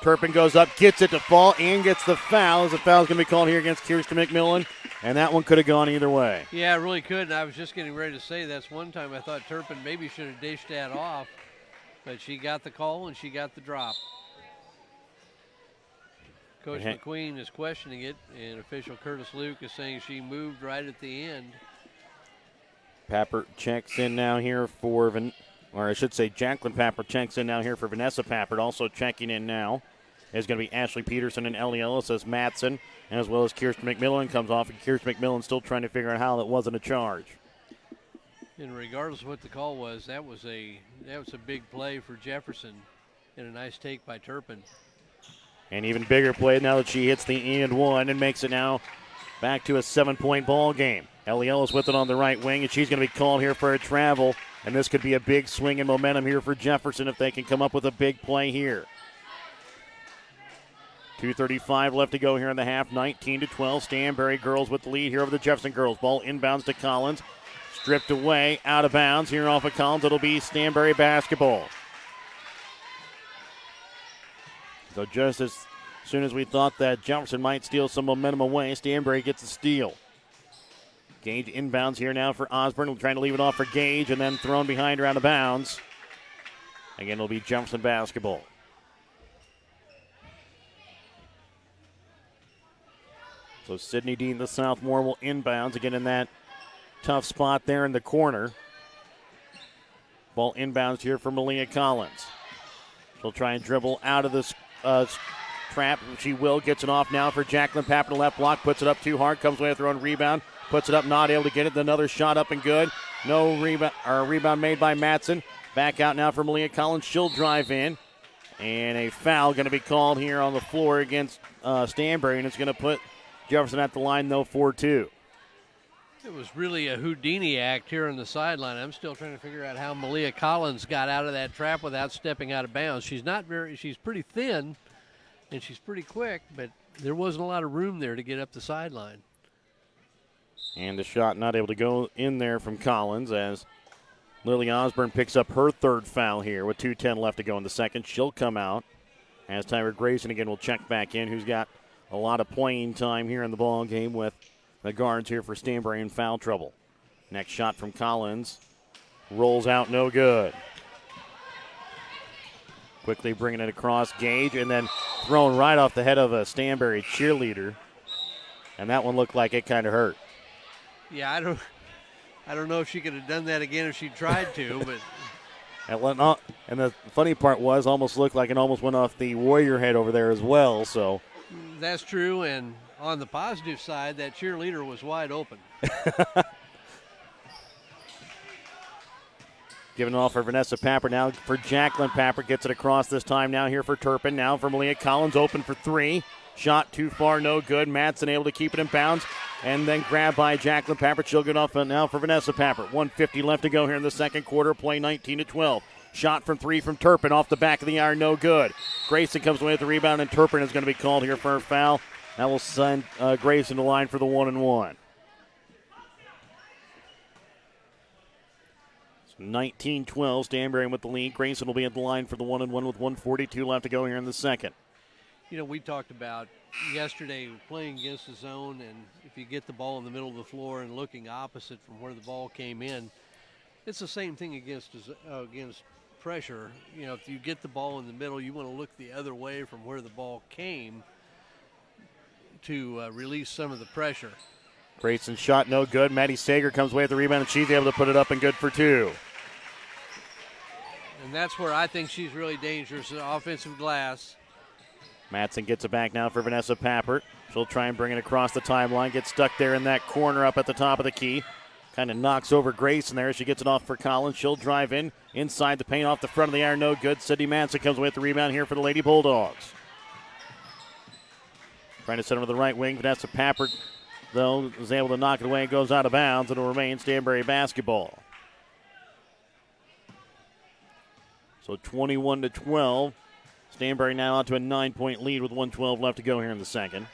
Turpin goes up, gets it to fall, and gets the foul. The foul's going to be called here against Kirsten McMillan, and that one could have gone either way. Yeah, it really could, and I was just getting ready to say that's one time I thought Turpin maybe should have dished that off, but she got the call and she got the drop. Coach McQueen is questioning it, and official Curtis Luke is saying she moved right at the end. Pappert checks in now here for, or I should say Jacqueline Pappert checks in now here for Vanessa Pappert. Also checking in now is going to be Ashley Peterson and Ellie Ellis as Matson, as well as Kirsten McMillan comes off, and Kirsten McMillan still trying to figure out how that wasn't a charge. And regardless of what the call was, that was a big play for Jefferson, and a nice take by Turpin. An even bigger play now that she hits the and one and makes it now back to a 7-point ball game. Ellie Ellis with it on the right wing, and she's going to be called here for a travel. And this could be a big swing in momentum here for Jefferson if they can come up with a big play here. 2:35 left to go here in the half. 19-12. Stanberry girls with the lead here over the Jefferson girls. Ball inbounds to Collins. Stripped away, out of bounds. Here off of Collins, it'll be Stanberry basketball. So just as soon as we thought that Jefferson might steal some momentum away, Stanberry gets a steal. Gage inbounds here now for Osborne. Trying to leave it off for Gage and then thrown behind her out of bounds. Again, it'll be Jefferson basketball. So Sydney Dean, the sophomore, will inbounds again in that tough spot there in the corner. Ball inbounds here for Malia Collins. She'll try and dribble out of this trap. She will. Gets it off now for Jacqueline Pappert. Left block. Puts it up too hard. Comes away with her own rebound. Puts it up. Not able to get it. Another shot up and good. No rebound. Or rebound made by Matson. Back out now for Malia Collins. She'll drive in. And a foul going to be called here on the floor against Stanberry. And it's going to put Jefferson at the line, though, 4-2. It was really a Houdini act here on the sideline. I'm still trying to figure out how Malia Collins got out of that trap without stepping out of bounds. She's pretty thin, and she's pretty quick, but there wasn't a lot of room there to get up the sideline. And the shot not able to go in there from Collins as Lily Osborne picks up her third foul here with 2:10 left to go in the second. She'll come out as Tyra Grayson again will check back in, who's got a lot of playing time here in the ball game with the guards here for Stanberry in foul trouble. Next shot from Collins. Rolls out, no good. Quickly bringing it across Gage and then thrown right off the head of a Stanberry cheerleader. And that one looked like it kind of hurt. Yeah, I don't know if she could have done that again if she tried to, but. And the funny part was almost looked like it almost went off the Warrior head over there as well, so. That's true, and on the positive side, that cheerleader was wide open. Giving it off for Vanessa Pappert now for Jacqueline Pappert. Gets it across this time now here for Turpin. Now for Malia Collins, open for three. Shot too far, no good. Matson able to keep it in bounds. And then grabbed by Jacqueline Pappert. She'll get off now for Vanessa Pappert. 1:50 left to go here in the second quarter. Play 19-12. Shot from three from Turpin off the back of the iron, no good. Grayson comes away with the rebound, and Turpin is going to be called here for a foul. That will send Grayson to the line for the 1-and-1. 19-12, Stanberry with the lead. Grayson will be at the line for the 1-and-1 with 1:42 left to go here in the second. You know, we talked about yesterday playing against the zone, and if you get the ball in the middle of the floor and looking opposite from where the ball came in, it's the same thing against pressure. You know, if you get the ball in the middle, you want to look the other way from where the ball came to release some of the pressure. Grayson's shot no good. Maddie Sager comes away with the rebound, and she's able to put it up and good for two. And that's where I think she's really dangerous, offensive glass. Matson gets it back now for Vanessa Pappert. She'll try and bring it across the timeline. Gets stuck there in that corner up at the top of the key. Kind of knocks over Grayson there. She gets it off for Collins. She'll drive in inside the paint off the front of the iron. No good. Sydney Matson comes away with the rebound here for the Lady Bulldogs. Trying to set him to the right wing. Vanessa Pappert, though, is able to knock it away and goes out of bounds. It'll remain Stanberry basketball. So 21-12. Stanberry now out to a 9-point lead with 1:12 left to go here in the second.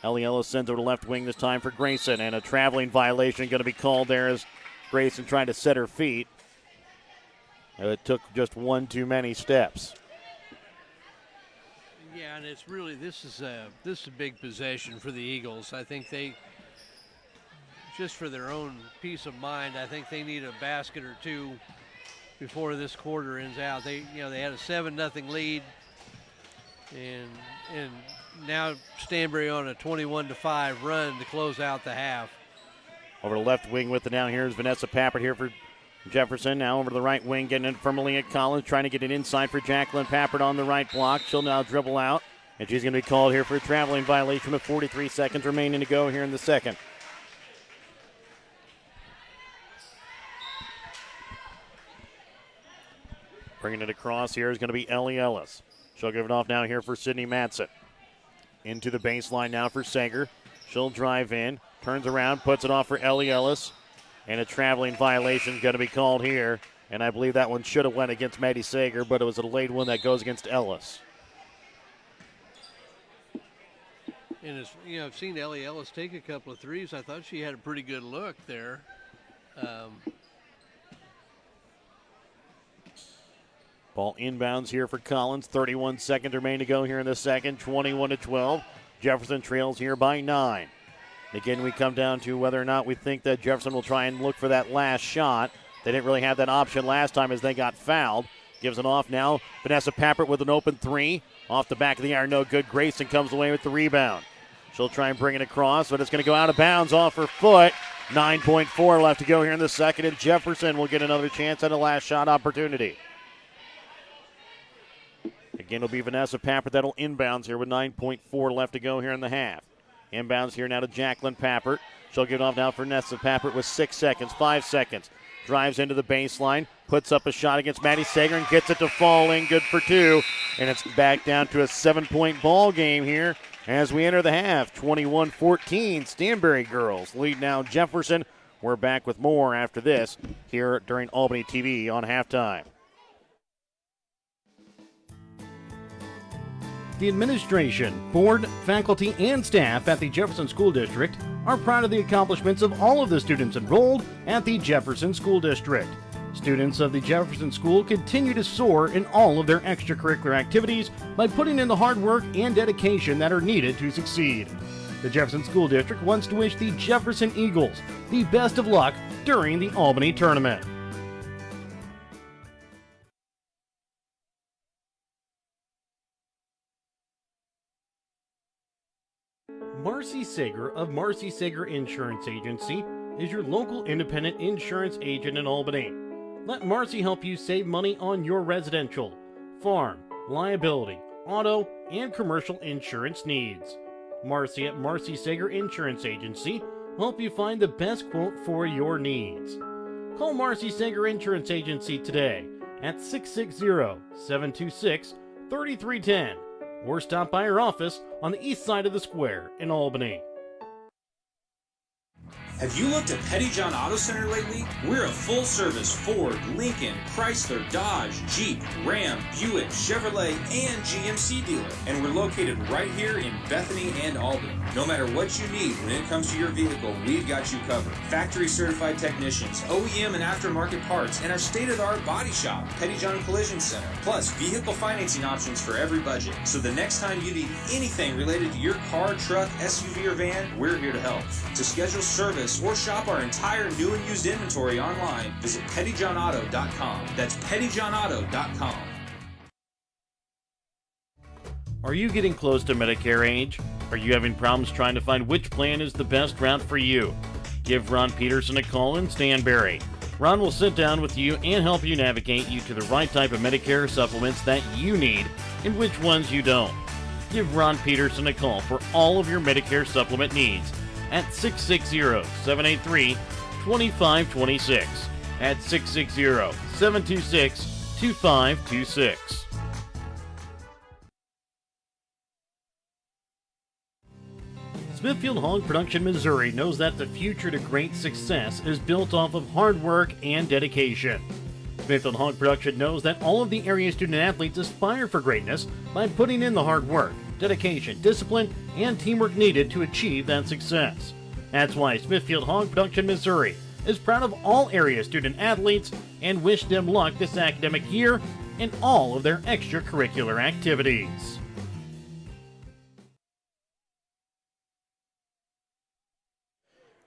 Ellie Ellis sends over to left wing this time for Grayson, and a traveling violation going to be called there as Grayson trying to set her feet. It took just one too many steps. Yeah, and it's really this is a big possession for the Eagles. I think they, just for their own peace of mind, I think they need a basket or two before this quarter ends out. They had a 7-0 lead, and now Stanberry on a 21-5 run to close out the half. Over to left wing with it now. Here's Vanessa Papert here for Jefferson. Now over to the right wing, getting it from Malia Collins, trying to get it inside for Jacqueline Papert on the right block. She'll now dribble out, and she's going to be called here for a traveling violation with 43 seconds remaining to go here in the second. Bringing it across here is going to be Ellie Ellis. She'll give it off now here for Sydney Matson. Into the baseline now for Sager. She'll drive in, turns around, puts it off for Ellie Ellis. And a traveling violation going to be called here. And I believe that one should have went against Maddie Sager, but it was a late one that goes against Ellis. And I've seen Ellie Ellis take a couple of threes. I thought she had a pretty good look there. Ball inbounds here for Collins. 31 seconds remain to go here in the second. 21-12. Jefferson trails here by 9. Again, we come down to whether or not we think that Jefferson will try and look for that last shot. They didn't really have that option last time as they got fouled. Gives it off now. Vanessa Papert with an open three. Off the back of the iron, no good. Grayson comes away with the rebound. She'll try and bring it across, but it's going to go out of bounds off her foot. 9.4 left to go here in the second, and Jefferson will get another chance at a last shot opportunity. Again, it'll be Vanessa Papert that'll inbounds here with 9.4 left to go here in the half. Inbounds here now to Jacqueline Papert. She'll give it off now for Vanessa Papert with 6 seconds, 5 seconds. Drives into the baseline, puts up a shot against Maddie Sager and gets it to fall in, good for 2. And it's back down to a 7-point ball game here as we enter the half. 21-14, Stanberry girls lead now Jefferson. We're back with more after this here during Albany TV on halftime. The administration, board, faculty, and staff at the Jefferson School District are proud of the accomplishments of all of the students enrolled at the Jefferson School District. Students of the Jefferson School continue to soar in all of their extracurricular activities by putting in the hard work and dedication that are needed to succeed. The Jefferson School District wants to wish the Jefferson Eagles the best of luck during the Albany tournament. Marcy Sager of Marcy Sager Insurance Agency is your local independent insurance agent in Albany. Let Marcy help you save money on your residential, farm, liability, auto, and commercial insurance needs. Marcy at Marcy Sager Insurance Agency will help you find the best quote for your needs. Call Marcy Sager Insurance Agency today at 660-726-3310 or stop by our office on the east side of the square in Albany. Have you looked at Petty John Auto Center lately? We're a full-service Ford, Lincoln, Chrysler, Dodge, Jeep, Ram, Buick, Chevrolet, and GMC dealer. And we're located right here in Bethany and Albany. No matter what you need when it comes to your vehicle, we've got you covered. Factory-certified technicians, OEM and aftermarket parts, and our state-of-the-art body shop, Petty John Collision Center. Plus, vehicle financing options for every budget. So the next time you need anything related to your car, truck, SUV, or van, we're here to help. To schedule service or shop our entire new and used inventory online, visit pettyjohnauto.com. That's pettyjohnauto.com. Are you getting close to Medicare age? Are you having problems trying to find which plan is the best route for you? Give Ron Peterson a call in Stanberry. Ron will sit down with you and help you navigate you to the right type of Medicare supplements that you need and which ones you don't. Give Ron Peterson a call for all of your Medicare supplement needs at 660-783-2526. At 660-726-2526. Smithfield Hog Production, Missouri knows that the future to great success is built off of hard work and dedication. Smithfield Hog Production knows that all of the area student athletes aspire for greatness by putting in the hard work, dedication, discipline, and teamwork needed to achieve that success. That's why Smithfield Hog Production, Missouri is proud of all area student athletes and wish them luck this academic year in all of their extracurricular activities.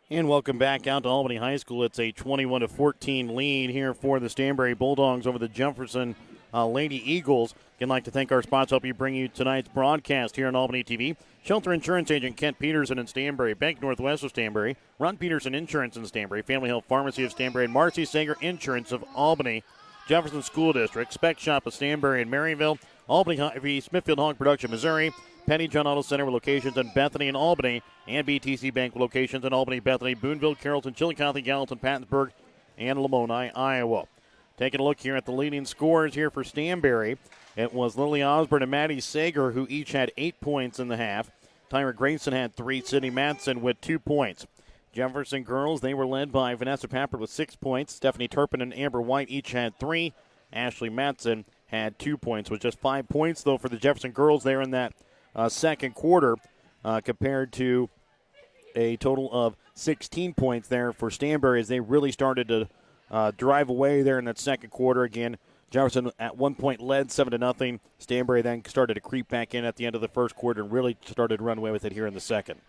And welcome back out to Albany High School. It's a 21-14 lead here for the Stanberry Bulldogs over the Jefferson Lady Eagles. I'd like to thank our sponsors help you bring you tonight's broadcast here on Albany TV. Shelter Insurance Agent Kent Peterson in Stanberry, Bank Northwest of Stanberry, Ron Peterson Insurance in Stanberry, Family Health Pharmacy of Stanberry, and Marcy Sager Insurance of Albany, Jefferson School District, Spec Shop of Stanberry and Maryville, Albany Hy-Vee, Smithfield Hog Production, Missouri, Penny John Auto Center with locations in Bethany and Albany, and BTC Bank with locations in Albany, Bethany, Boonville, Carrollton, Chillicothe, Gallatin, Pattonsburg, and Lamoni, Iowa. Taking a look here at the leading scorers here for Stanberry. It was Lily Osborne and Maddie Sager who each had 8 points in the half. Tyra Grayson had 3, Sydney Matson with 2 points. Jefferson girls, they were led by Vanessa Pappert with 6 points. Stephanie Turpin and Amber White each had 3. Ashley Matson had 2 points, with just 5 points, though, for the Jefferson girls there in that second quarter, compared to a total of 16 points there for Stanberry as they really started to drive away there in that second quarter. Again, Jefferson at one point led 7-0. Stanberry then started to creep back in at the end of the first quarter and really started to run away with it here in the second.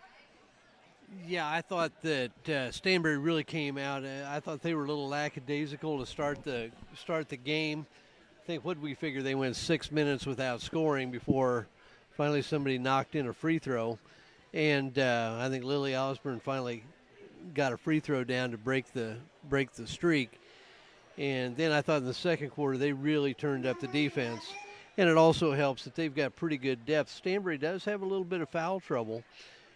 Yeah, I thought that Stanberry really came out. I thought they were a little lackadaisical to start the game. I think, what did we figure? They went 6 minutes without scoring before finally somebody knocked in a free throw. And I think Lily Osborne finally got a free throw down to break the streak. And then I thought in the second quarter they really turned up the defense. And it also helps that they've got pretty good depth. Stanberry does have a little bit of foul trouble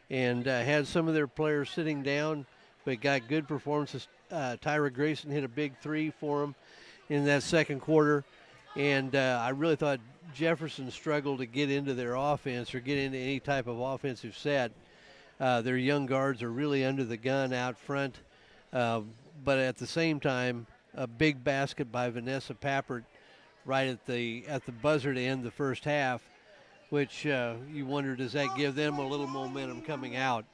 and had some of their players sitting down, but got good performances. Tyra Grayson hit a big 3 for them in that second quarter. And I really thought Jefferson struggled to get into their offense or get into any type of offensive set. Their young guards are really under the gun out front. But at the same time, a big basket by Vanessa Pappert right at the buzzer to end the first half, which you wonder, does that give them a little momentum coming out?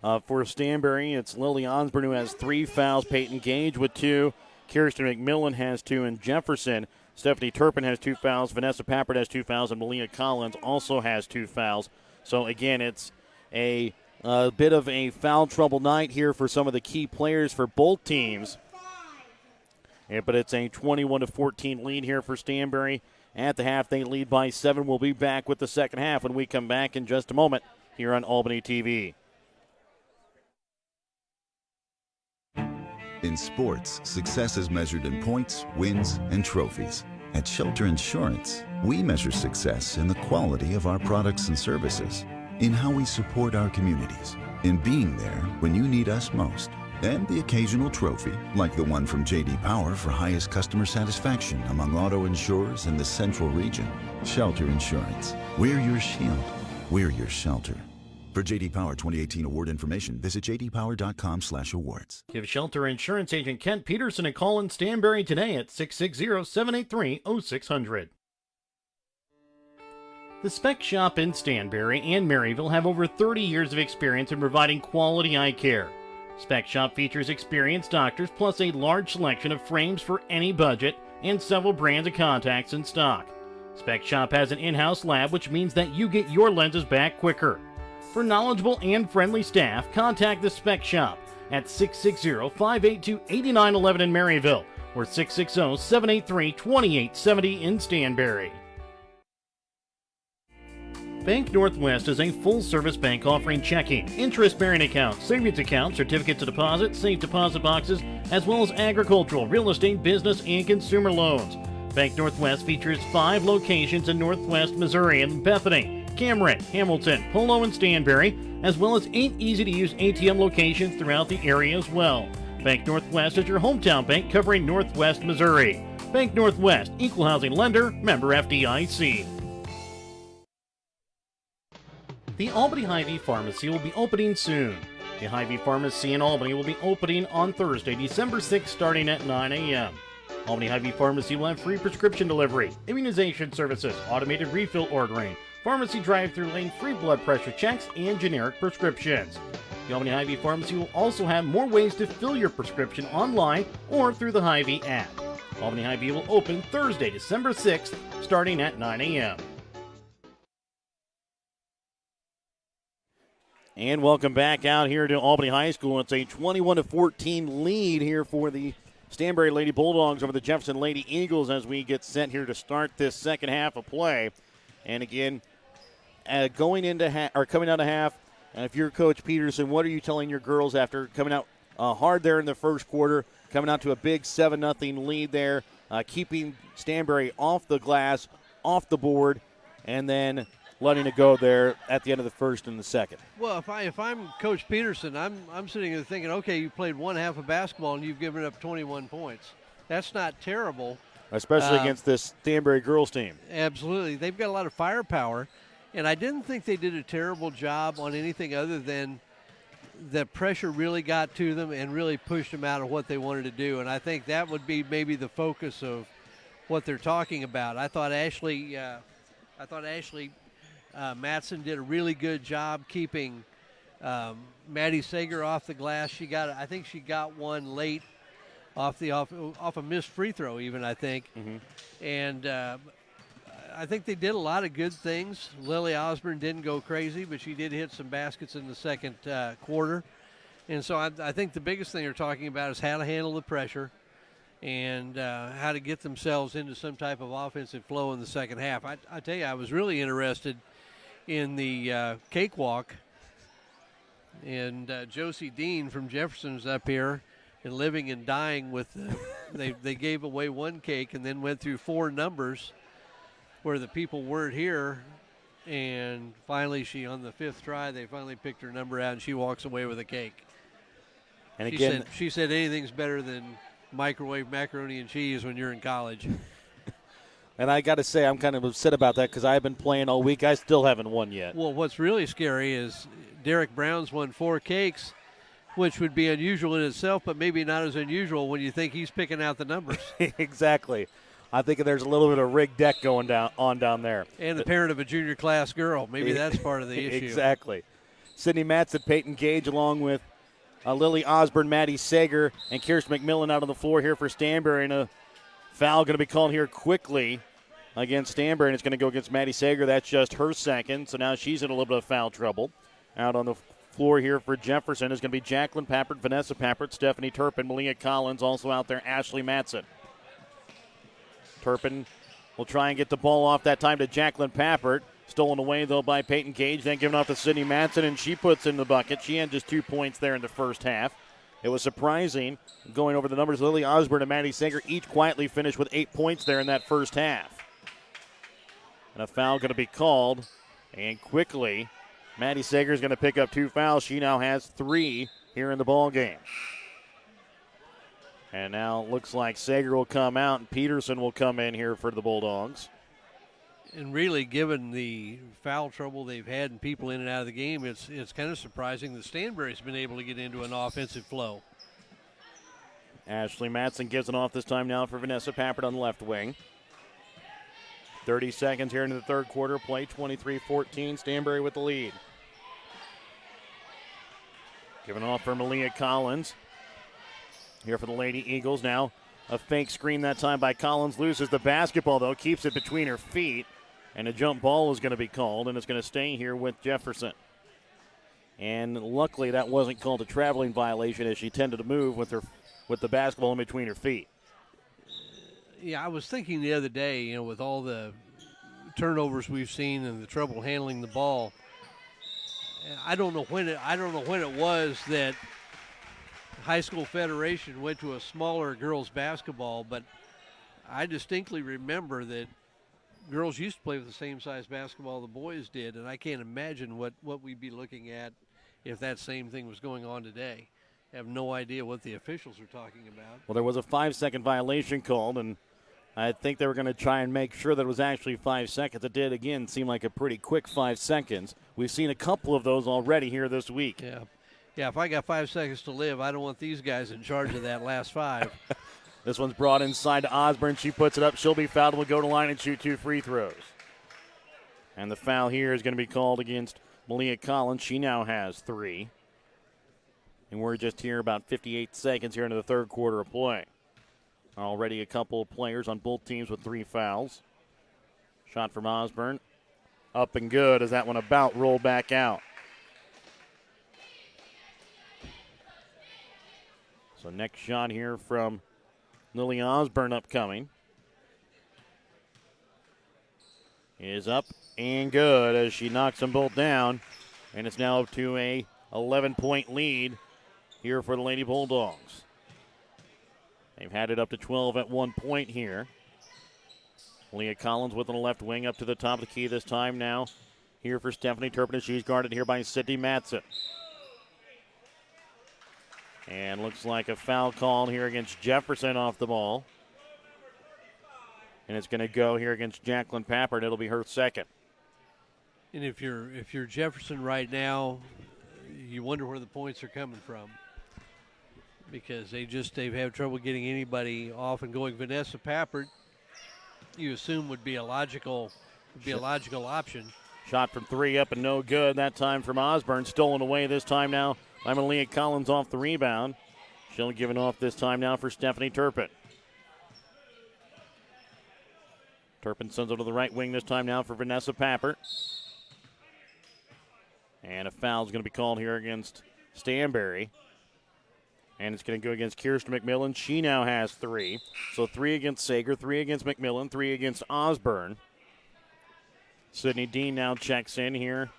For Stanberry, it's Lily Osborne who has 3 fouls, Peyton Gage with 2, Kirsten McMillan has 2, and Jefferson, Stephanie Turpin has 2 fouls, Vanessa Pappert has 2 fouls, and Malia Collins also has 2 fouls. So again, it's a bit of a foul trouble night here for some of the key players for both teams. Yeah, but it's a 21-14 lead here for Stanberry. At the half, they lead by 7. We'll be back with the second half when we come back in just a moment here on Albany TV. In sports, success is measured in points, wins, and trophies. At Shelter Insurance, we measure success in the quality of our products and services, in how we support our communities, in being there when you need us most, and the occasional trophy, like the one from J.D. Power for highest customer satisfaction among auto insurers in the Central region. Shelter Insurance. We're your shield. We're your shelter. For J.D. Power 2018 award information, visit jdpower.com/awards. Give Shelter Insurance Agent Kent Peterson a call in Stanberry today at 660-783-0600. The Spec Shop in Stanberry and Maryville have over 30 years of experience in providing quality eye care. Spec Shop features experienced doctors plus a large selection of frames for any budget and several brands of contacts in stock. Spec Shop has an in-house lab, which means that you get your lenses back quicker. For knowledgeable and friendly staff, contact the Spec Shop at 660-582-8911 in Maryville or 660-783-2870 in Stanberry. Bank Northwest is a full-service bank offering checking, interest-bearing accounts, savings accounts, certificates of deposit, safe deposit boxes, as well as agricultural, real estate, business, and consumer loans. Bank Northwest features 5 locations in Northwest Missouri in Bethany, Cameron, Hamilton, Polo, and Stanberry, as well as 8 easy-to-use ATM locations throughout the area as well. Bank Northwest is your hometown bank covering Northwest Missouri. Bank Northwest, equal housing lender, member FDIC. The Albany Hy-Vee Pharmacy will be opening soon. The Hy-Vee Pharmacy in Albany will be opening on Thursday, December 6th, starting at 9 a.m. Albany Hy-Vee Pharmacy will have free prescription delivery, immunization services, automated refill ordering, pharmacy drive-through lane, free blood pressure checks, and generic prescriptions. The Albany Hy-Vee Pharmacy will also have more ways to fill your prescription online or through the Hy-Vee app. Albany Hy-Vee will open Thursday, December 6th, starting at 9 a.m. And welcome back out here to Albany High School. It's a 21-14 lead here for the Stanberry Lady Bulldogs over the Jefferson Lady Eagles as we get set here to start this second half of play. And again, coming out of half, if you're Coach Peterson, what are you telling your girls after coming out hard there in the first quarter, coming out to a big 7-0 lead there, keeping Stanberry off the glass, off the board, and then letting it go there at the end of the first and the second? Well, if I'm Coach Peterson, I'm sitting there thinking, okay, you played one half of basketball and you've given up 21 points. That's not terrible. Especially against this Stanberry girls team. Absolutely. They've got a lot of firepower, and I didn't think they did a terrible job on anything other than the pressure really got to them and really pushed them out of what they wanted to do, and I think that would be maybe the focus of what they're talking about. I thought Ashley Matson did a really good job keeping Maddie Sager off the glass. I think she got one late off a missed free throw even, I think. Mm-hmm. And I think they did a lot of good things. Lily Osborne didn't go crazy, but she did hit some baskets in the second quarter. And so I think the biggest thing they're talking about is how to handle the pressure and how to get themselves into some type of offensive flow in the second half. I tell you, I was really interested in the cakewalk, and Josie Dean from Jefferson's up here and living and dying with they gave away one cake and then went through four numbers where the people weren't here, and finally on the fifth try, they finally picked her number out and she walks away with a cake. And she said anything's better than microwave macaroni and cheese when you're in college. And I got to say, I'm kind of upset about that because I've been playing all week. I still haven't won yet. Well, what's really scary is Derek Brown's won 4 cakes, which would be unusual in itself, but maybe not as unusual when you think he's picking out the numbers. Exactly. I think there's a little bit of rigged deck going down there. And the parent of a junior class girl. Maybe that's part of the issue. Exactly. Sydney Matson, Peyton Gage, along with Lily Osborne, Maddie Sager, and Kirsten McMillan out on the floor here for Stanberry. And a foul going to be called here quickly against Stanberry, and it's going to go against Maddie Sager. That's just her second, so now she's in a little bit of foul trouble. Out on the floor here for Jefferson is going to be Jacqueline Pappert, Vanessa Pappert, Stephanie Turpin, Malia Collins, also out there, Ashley Matson. Turpin will try and get the ball off that time to Jacqueline Pappert. Stolen away, though, by Peyton Gage, then given off to Sydney Matson, and she puts in the bucket. She had just 2 points there in the first half. It was surprising going over the numbers. Lily Osborne and Maddie Sager each quietly finished with 8 points there in that first half. And a foul going to be called, and quickly Maddie Sager is going to pick up 2 fouls. She now has 3 here in the ball game. And now it looks like Sager will come out and Peterson will come in here for the Bulldogs. And really, given the foul trouble they've had and people in and out of the game, it's kind of surprising that Stanberry's been able to get into an offensive flow. Ashley Matson gives it off this time now for Vanessa Pappert on the left wing. 30 seconds here into the third quarter. Play 23-14. Stanberry with the lead. Giving off for Malia Collins. Here for the Lady Eagles. Now a fake screen that time by Collins. Loses the basketball, though. Keeps it between her feet. And a jump ball is going to be called, and it's going to stay here with Jefferson. And luckily that wasn't called a traveling violation as she tended to move with the basketball in between her feet. Yeah, I was thinking the other day, with all the turnovers we've seen and the trouble handling the ball, I don't know when it was that High School Federation went to a smaller girls basketball, but I distinctly remember that girls used to play with the same size basketball the boys did, and I can't imagine what we'd be looking at if that same thing was going on today. I have no idea what the officials are talking about. Well, there was a 5-second violation called, and I think they were going to try and make sure that it was actually 5 seconds. It did, again, seem like a pretty quick 5 seconds. We've seen a couple of those already here this week. Yeah, if I got 5 seconds to live, I don't want these guys in charge of that last 5. This one's brought inside to Osborne. She puts it up. She'll be fouled and will go to line and shoot 2 free throws. And the foul here is going to be called against Malia Collins. She now has 3. And we're just here about 58 seconds here into the third quarter of play. Already a couple of players on both teams with 3 fouls. Shot from Osborne. Up and good as that one about rolled back out. So next shot here from Lily Osborne upcoming. Is up and good as she knocks them both down. And it's now up to a 11-point lead here for the Lady Bulldogs. They've had it up to 12 at one point here. Leah Collins with on the left wing up to the top of the key this time now. Here for Stephanie Turpin. She's guarded here by Sydney Matson. And looks like a foul call here against Jefferson off the ball. And it's going to go here against Jacqueline Pappert. It'll be her second. And if you're Jefferson right now, you wonder where the points are coming from, because they've had trouble getting anybody off and going. Vanessa Pappert, you assume would be a logical option. Shot from 3 up and no good. That time from Osborne. Stolen away this time now by Malia Collins off the rebound. She'll give it off this time now for Stephanie Turpin. Turpin sends it to the right wing this time now for Vanessa Pappert. And a foul is going to be called here against Stanberry. And it's going to go against Kirsten McMillan. She now has 3. So 3 against Sager, 3 against McMillan, 3 against Osborne. Sydney Dean now checks in here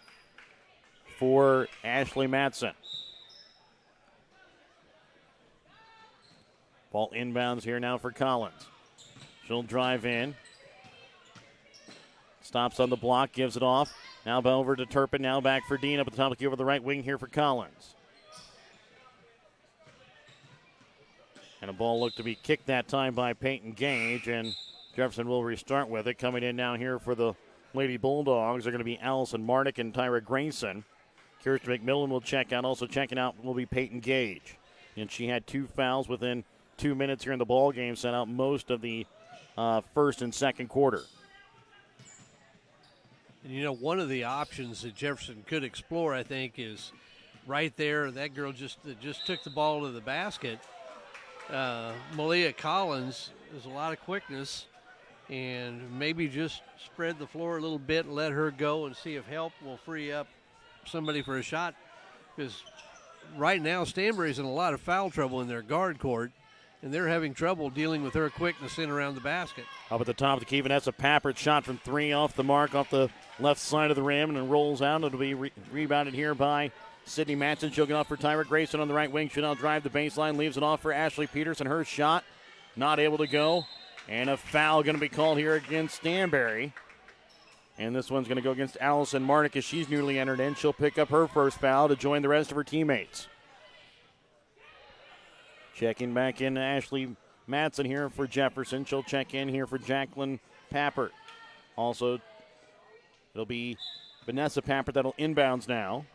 for Ashley Matson. Ball inbounds here now for Collins. She'll drive in. Stops on the block, gives it off. Now over to Turpin, now back for Dean up at the top of the key over the right wing here for Collins. And a ball looked to be kicked that time by Peyton Gage, and Jefferson will restart with it. Coming in now here for the Lady Bulldogs are going to be Allison Marnick and Tyra Grayson. Kirsten McMillan will check out. Also checking out will be Peyton Gage. And she had 2 fouls within 2 minutes here in the ball game, sent out most of the first and second quarter. And one of the options that Jefferson could explore, I think, is right there. That girl just took the ball to the basket. Malia Collins has a lot of quickness, and maybe just spread the floor a little bit and let her go and see if help will free up somebody for a shot. Because right now Stanberry's in a lot of foul trouble in their guard court, and they're having trouble dealing with her quickness in around the basket. Up at the top of the key, Vanessa Pappert shot from 3 off the mark, off the left side of the rim, and it rolls out. It'll be rebounded here by Sydney Matson. She'll get off for Tyra Grayson on the right wing. She'll now drive the baseline, leaves it off for Ashley Peterson. Her shot not able to go. And a foul going to be called here against Stanberry. And this one's going to go against Allison Marnick as she's newly entered in. She'll pick up her first foul to join the rest of her teammates. Checking back in Ashley Matson here for Jefferson. She'll check in here for Jacqueline Pappert. Also, it'll be Vanessa Pappert that'll inbounds now.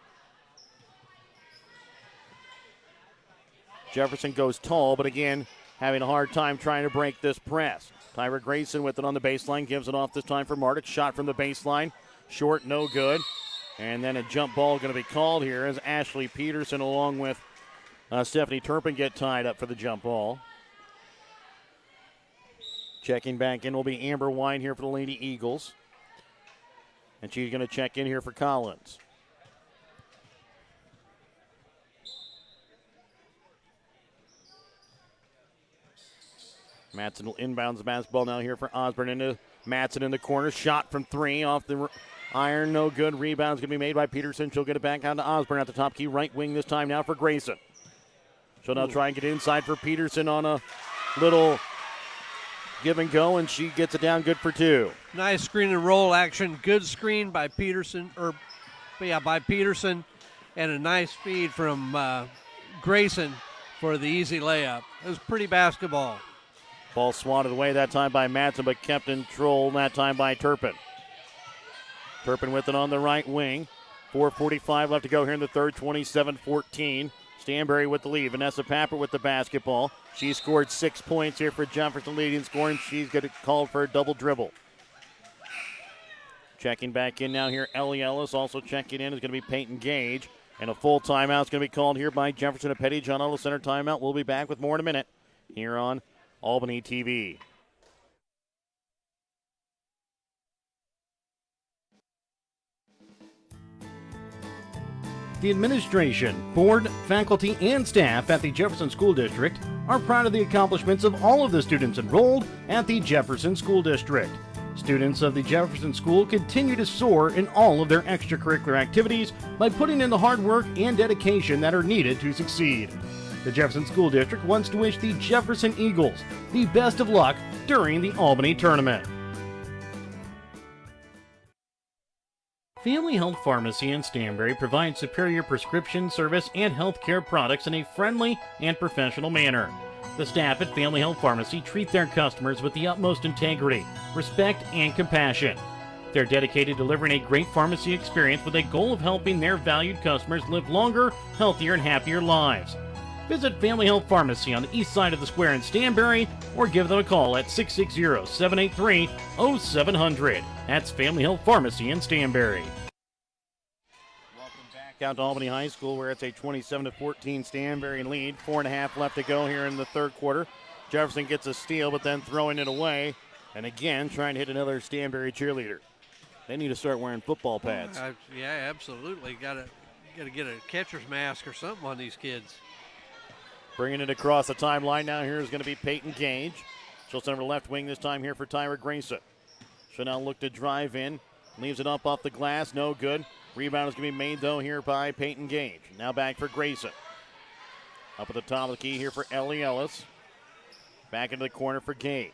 Jefferson goes tall, but again, having a hard time trying to break this press. Tyra Grayson with it on the baseline, gives it off this time for Martic. Shot from the baseline, short, no good. And then a jump ball going to be called here as Ashley Peterson along with Stephanie Turpin get tied up for the jump ball. Checking back in will be Amber Wine here for the Lady Eagles. And she's going to check in here for Collins. Matson will inbounds the basketball now here for Osborne into Matson in the corner. Shot from 3 off the iron, no good. Rebound's going to be made by Peterson. She'll get it back out to Osborne at the top key. Right wing this time now for Grayson. She'll now try and get inside for Peterson on a little give and go, and she gets it down good for 2. Nice screen and roll action. Good screen by Peterson, by Peterson, and a nice feed from Grayson for the easy layup. It was pretty basketball. Ball swatted away that time by Matson, but kept in control that time by Turpin. Turpin with it on the right wing. 4:45 left to go here in the third, 27-14. Stanberry with the lead. Vanessa Papper with the basketball. She scored 6 points here for Jefferson, leading scoring. She's going to call for a double dribble. Checking back in now here, Ellie Ellis. Also checking in is going to be Peyton Gage. And a full timeout is going to be called here by Jefferson at Petty John Auto Center timeout. We'll be back with more in a minute here on Albany TV. The administration, board, faculty, and staff at the Jefferson School District are proud of the accomplishments of all of the students enrolled at the Jefferson School District. Students of the Jefferson School continue to soar in all of their extracurricular activities by putting in the hard work and dedication that are needed to succeed. The Jefferson School District wants to wish the Jefferson Eagles the best of luck during the Albany tournament. Family Health Pharmacy in Stanberry provides superior prescription service and healthcare products in a friendly and professional manner. The staff at Family Health Pharmacy treat their customers with the utmost integrity, respect, and compassion. They're dedicated to delivering a great pharmacy experience with a goal of helping their valued customers live longer, healthier, and happier lives. Visit Family Health Pharmacy on the east side of the square in Stanberry or give them a call at 660-783-0700. That's Family Health Pharmacy in Stanberry. Welcome back out to Albany High School where it's a 27-14 Stanberry lead. 4.5 left to go here in the third quarter. Jefferson gets a steal but then throwing it away. And again, trying to hit another Stanberry cheerleader. They need to start wearing football pads. Yeah, absolutely. Got to get a catcher's mask or something on these kids. Bringing it across the timeline now here is going to be Peyton Gage. She'll send over the left wing this time here for Tyra Grayson. She'll now look to drive in. Leaves it up off the glass. No good. Rebound is going to be made, though, here by Peyton Gage. Now back for Grayson. Up at the top of the key here for Ellie Ellis. Back into the corner for Gage.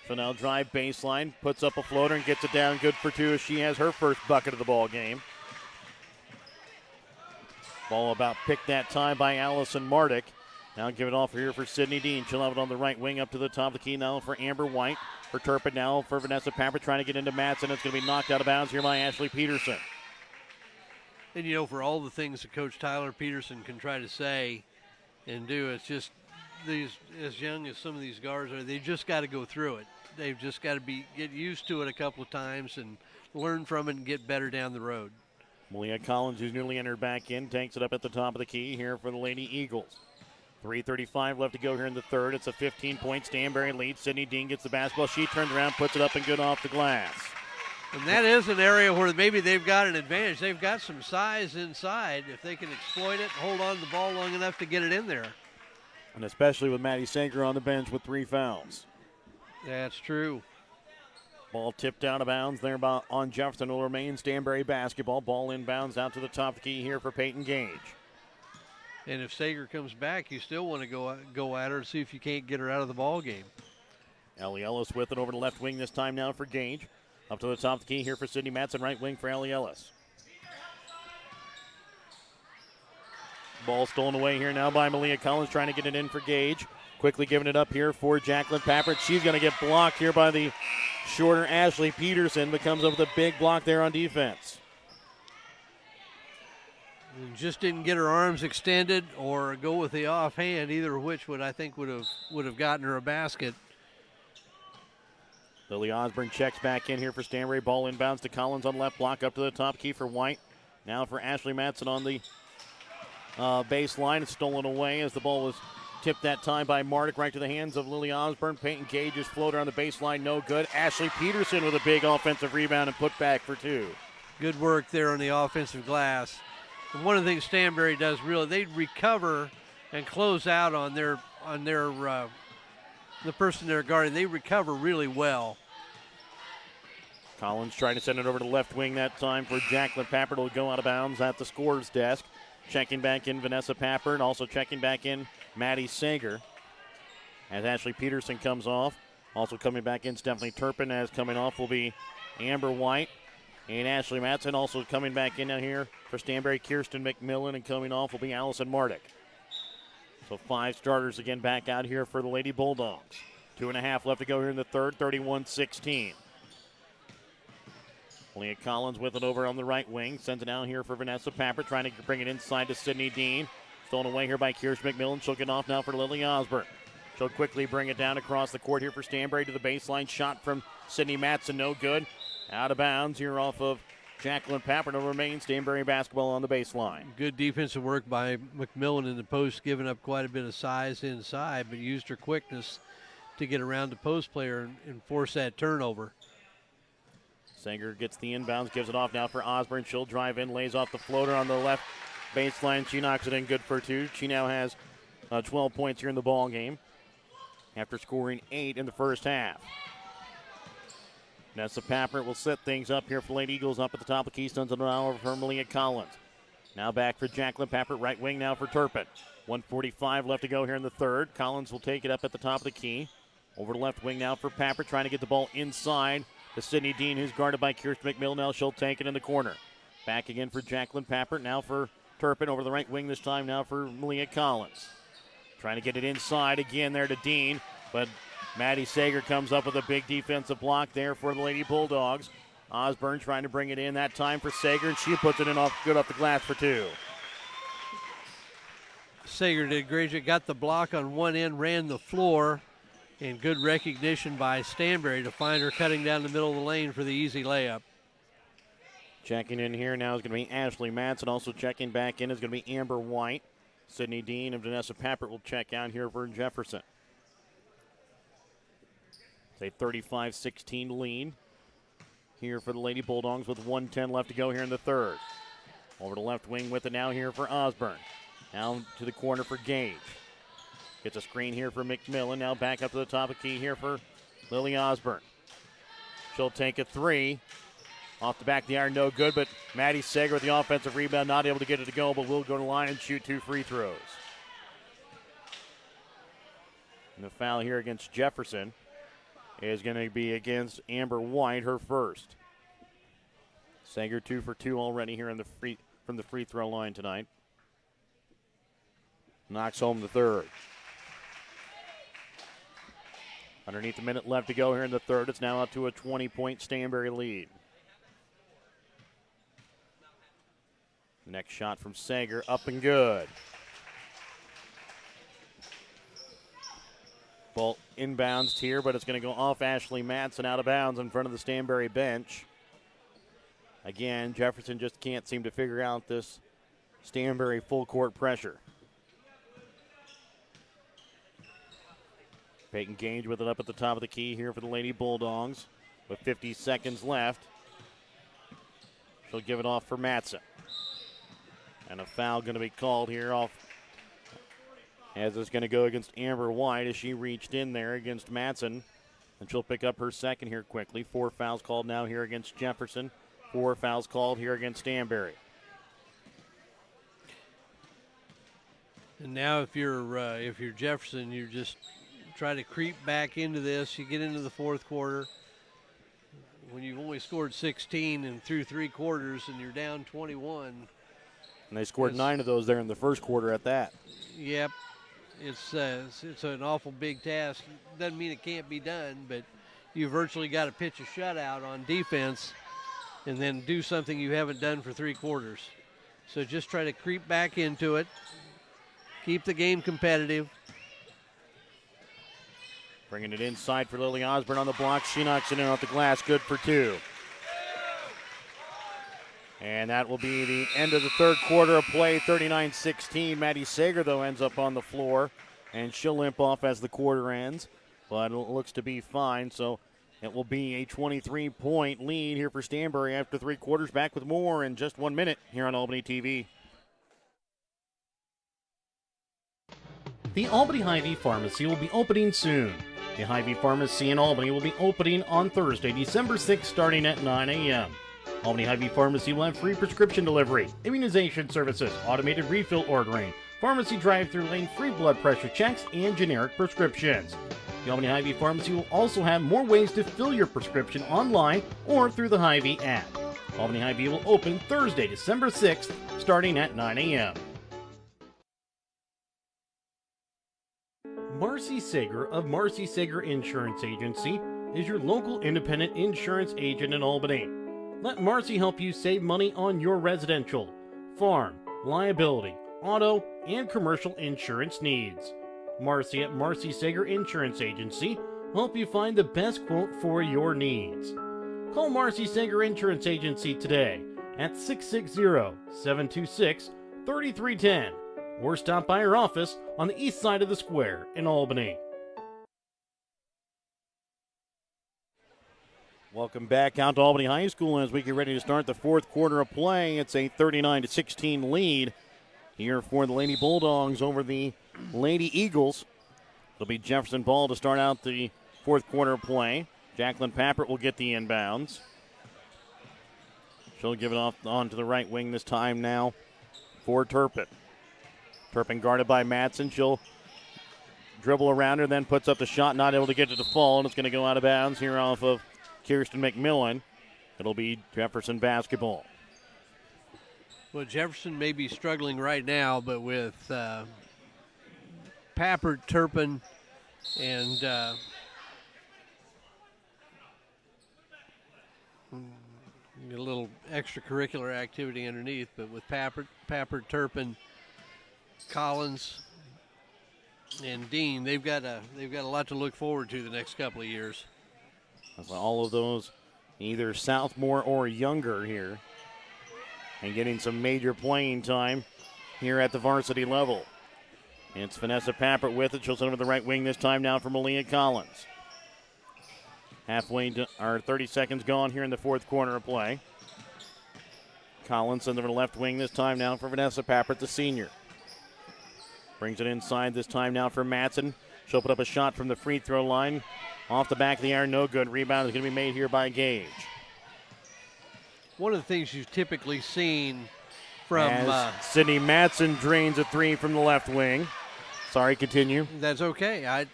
She'll now drive baseline. Puts up a floater and gets it down good for two as she has her first bucket of the ball game. Ball about picked that time by Allison Mardick. Now give it off here for Sydney Dean. She'll have it on the right wing up to the top of the key now for Amber White. For Turpin now for Vanessa Papper trying to get into Matson. It's going to be knocked out of bounds here by Ashley Peterson. And, you know, for all the things that Coach Tyler Peterson can try to say and do, it's just these, as young as some of these guards are, they just got to go through it. They've just got to get used to it a couple of times and learn from it and get better down the road. Malia Collins, who's newly entered back in, takes it up at the top of the key here for the Lady Eagles. 3:35 left to go here in the third. It's a 15-point Stanberry lead. Sydney Dean gets the basketball. She turns around, puts it up and good off the glass. And that is an area where maybe they've got an advantage. They've got some size inside. If they can exploit it, hold on to the ball long enough to get it in there. And especially with Maddie Sager on the bench with 3 fouls. That's true. Ball tipped out of bounds there on Jefferson. Will remain Stanberry basketball. Ball inbounds out to the top of the key here for Peyton Gage. And if Sager comes back, you still want to go at her and see if you can't get her out of the ball game. Ellie Ellis with it over the left wing this time now for Gage. Up to the top of the key here for Sydney Matson. Right wing for Ellie Ellis. Ball stolen away here now by Malia Collins trying to get it in for Gage. Quickly giving it up here for Jacqueline Pappert. She's going to get blocked here by the shorter Ashley Peterson, but comes up with a big block there on defense. And just didn't get her arms extended or go with the offhand, either of which would have gotten her a basket. Lily Osborne checks back in here for Stanberry. Ball inbounds to Collins on left block up to the top key for White. Now for Ashley Matson on the baseline. It's stolen away as the ball was tipped that time by Mardick right to the hands of Lily Osborne. Peyton Gage's floater on the baseline, no good. Ashley Peterson with a big offensive rebound and put back for 2. Good work there on the offensive glass. And one of the things Stanberry does really, they recover and close out on their the person they're guarding. They recover really well. Collins trying to send it over to left wing that time for Jacqueline Pappert. Will go out of bounds at the scorer's desk. Checking back in Vanessa Pappert, also checking back in Maddie Sager. As Ashley Peterson comes off. Also coming back in Stephanie Turpin. As coming off will be Amber White and Ashley Matson. Also coming back in now here for Stanberry, Kirsten McMillan. And coming off will be Allison Mardick. So 5 starters again back out here for the Lady Bulldogs. 2.5 left to go here in the third, 31-16. Leah Collins with it over on the right wing. Sends it down here for Vanessa Papper, trying to bring it inside to Sydney Dean. Stolen away here by Kirsch McMillan. She'll get off now for Lily Osborne. She'll quickly bring it down across the court here for Stanberry to the baseline. Shot from Sydney Matson, no good. Out of bounds here off of Jacqueline Papper. To remain Stanberry basketball on the baseline. Good defensive work by McMillan in the post, giving up quite a bit of size inside, but used her quickness to get around the post player and force that turnover. Sager gets the inbounds, gives it off now for Osborne. She'll drive in, lays off the floater on the left baseline. She knocks it in good for 2. She now has 12 points here in the ball game after scoring 8 in the first half. Nessa Papper will set things up here for Lady Eagles up at the top of Keystones, and now over for Malia Collins. Now back for Jacqueline Papper, right wing now for Turpin. 1:45 left to go here in the third. Collins will take it up at the top of the key. Over to left wing now for Papper, trying to get the ball inside to Sydney Dean, who's guarded by Kirsten McMillan. Now she'll take it in the corner. Back again for Jacqueline Papper, now for Turpin over the right wing this time, now for Malia Collins. Trying to get it inside again there to Dean, but Maddie Sager comes up with a big defensive block there for the Lady Bulldogs. Osborne trying to bring it in that time for Sager, and she puts it in good off the glass for 2. Sager did great. She got the block on one end, ran the floor, and good recognition by Stanberry to find her cutting down the middle of the lane for the easy layup. Checking in here now is going to be Ashley Matson. Also checking back in is going to be Amber White. Sydney Dean and Vanessa Papert will check out here for Jefferson. It's a 35-16 lead here for the Lady Bulldogs with 1:10 left to go here in the third. Over to left wing with it now here for Osborne. Down to the corner for Gage. Gets a screen here for McMillan. Now back up to the top of key here for Lily Osborne. She'll take a 3. Off the back of the iron, no good, but Maddie Sager with the offensive rebound, not able to get it to go, but will go to the line and shoot 2 free throws. And the foul here against Jefferson is going to be against Amber White, her first. Sager 2 for 2 already here from the free throw line tonight. Knocks home the third. Underneath a minute left to go here in the third. It's now up to a 20-point Stanberry lead. Next shot from Sager, up and good. Ball inbounds here, but it's going to go off Ashley Matson, out of bounds in front of the Stanberry bench. Again, Jefferson just can't seem to figure out this Stanberry full court pressure. Peyton Gage with it up at the top of the key here for the Lady Bulldogs with 50 seconds left. She'll give it off for Matson. And a foul going to be called here off, as it's going to go against Amber White as she reached in there against Matson. And she'll pick up her second here quickly. 4 fouls called now here against Jefferson. 4 fouls called here against Stanberry. And now if you're Jefferson, you just try to creep back into this. You get into the fourth quarter. When you've only scored 16 and through 3 quarters and you're down 21. And they scored 9 of those there in the first quarter at that. Yep. It's an awful big task. Doesn't mean it can't be done, but you virtually got to pitch a shutout on defense and then do something you haven't done for 3 quarters. So just try to creep back into it. Keep the game competitive. Bringing it inside for Lily Osborne on the block. She knocks it in off the glass. Good for 2. And that will be the end of the third quarter of play, 39-16. Maddie Sager, though, ends up on the floor, and she'll limp off as the quarter ends, but it looks to be fine. So it will be a 23-point lead here for Stanberry after 3 quarters. Back with more in just 1 minute here on Albany TV. The Albany Hy-Vee Pharmacy will be opening soon. The Hy-Vee Pharmacy in Albany will be opening on Thursday, December 6th, starting at 9 a.m. Albany Hy-Vee Pharmacy will have free prescription delivery, immunization services, automated refill ordering, pharmacy drive-thru lane, free blood pressure checks, and generic prescriptions. The Albany Hy-Vee Pharmacy will also have more ways to fill your prescription online or through the Hy-Vee app. Albany Hy-Vee will open Thursday, December 6th, starting at 9 a.m. Marcy Sager of Marcy Sager Insurance Agency is your local independent insurance agent in Albany. Let Marcy help you save money on your residential, farm, liability, auto, and commercial insurance needs. Marcy at Marcy Sager Insurance Agency will help you find the best quote for your needs. Call Marcy Sager Insurance Agency today at 660-726-3310 or stop by our office on the east side of the square in Albany. Welcome back out to Albany High School as we get ready to start the fourth quarter of play. It's a 39-16 lead here for the Lady Bulldogs over the Lady Eagles. It'll be Jefferson ball to start out the fourth quarter of play. Jacqueline Pappert will get the inbounds. She'll give it off on to the right wing this time now for Turpin. Turpin guarded by Madsen. She'll dribble around her, then puts up the shot, not able to get it to fall, and it's going to go out of bounds here off of Kirsten McMillan. It'll be Jefferson basketball. Well, Jefferson may be struggling right now, but with Pappert, Turpin, and a little extracurricular activity underneath, but with Pappert, Turpin, Collins, and Dean, they've got a lot to look forward to the next couple of years. All of those either sophomore or younger here and getting some major playing time here at the varsity level. It's Vanessa Pappert with it. She'll send over the right wing this time now for Malia Collins. 30 seconds gone here in the fourth quarter of play. Collins sends over the left wing this time now for Vanessa Pappert, the senior. Brings it inside this time now for Madsen. She'll put up a shot from the free throw line. Off the back of the iron, no good. Rebound is going to be made here by Gage. One of the things you've typically seen from Sydney Madsen drains a three from the left wing. Sorry, continue. That's okay.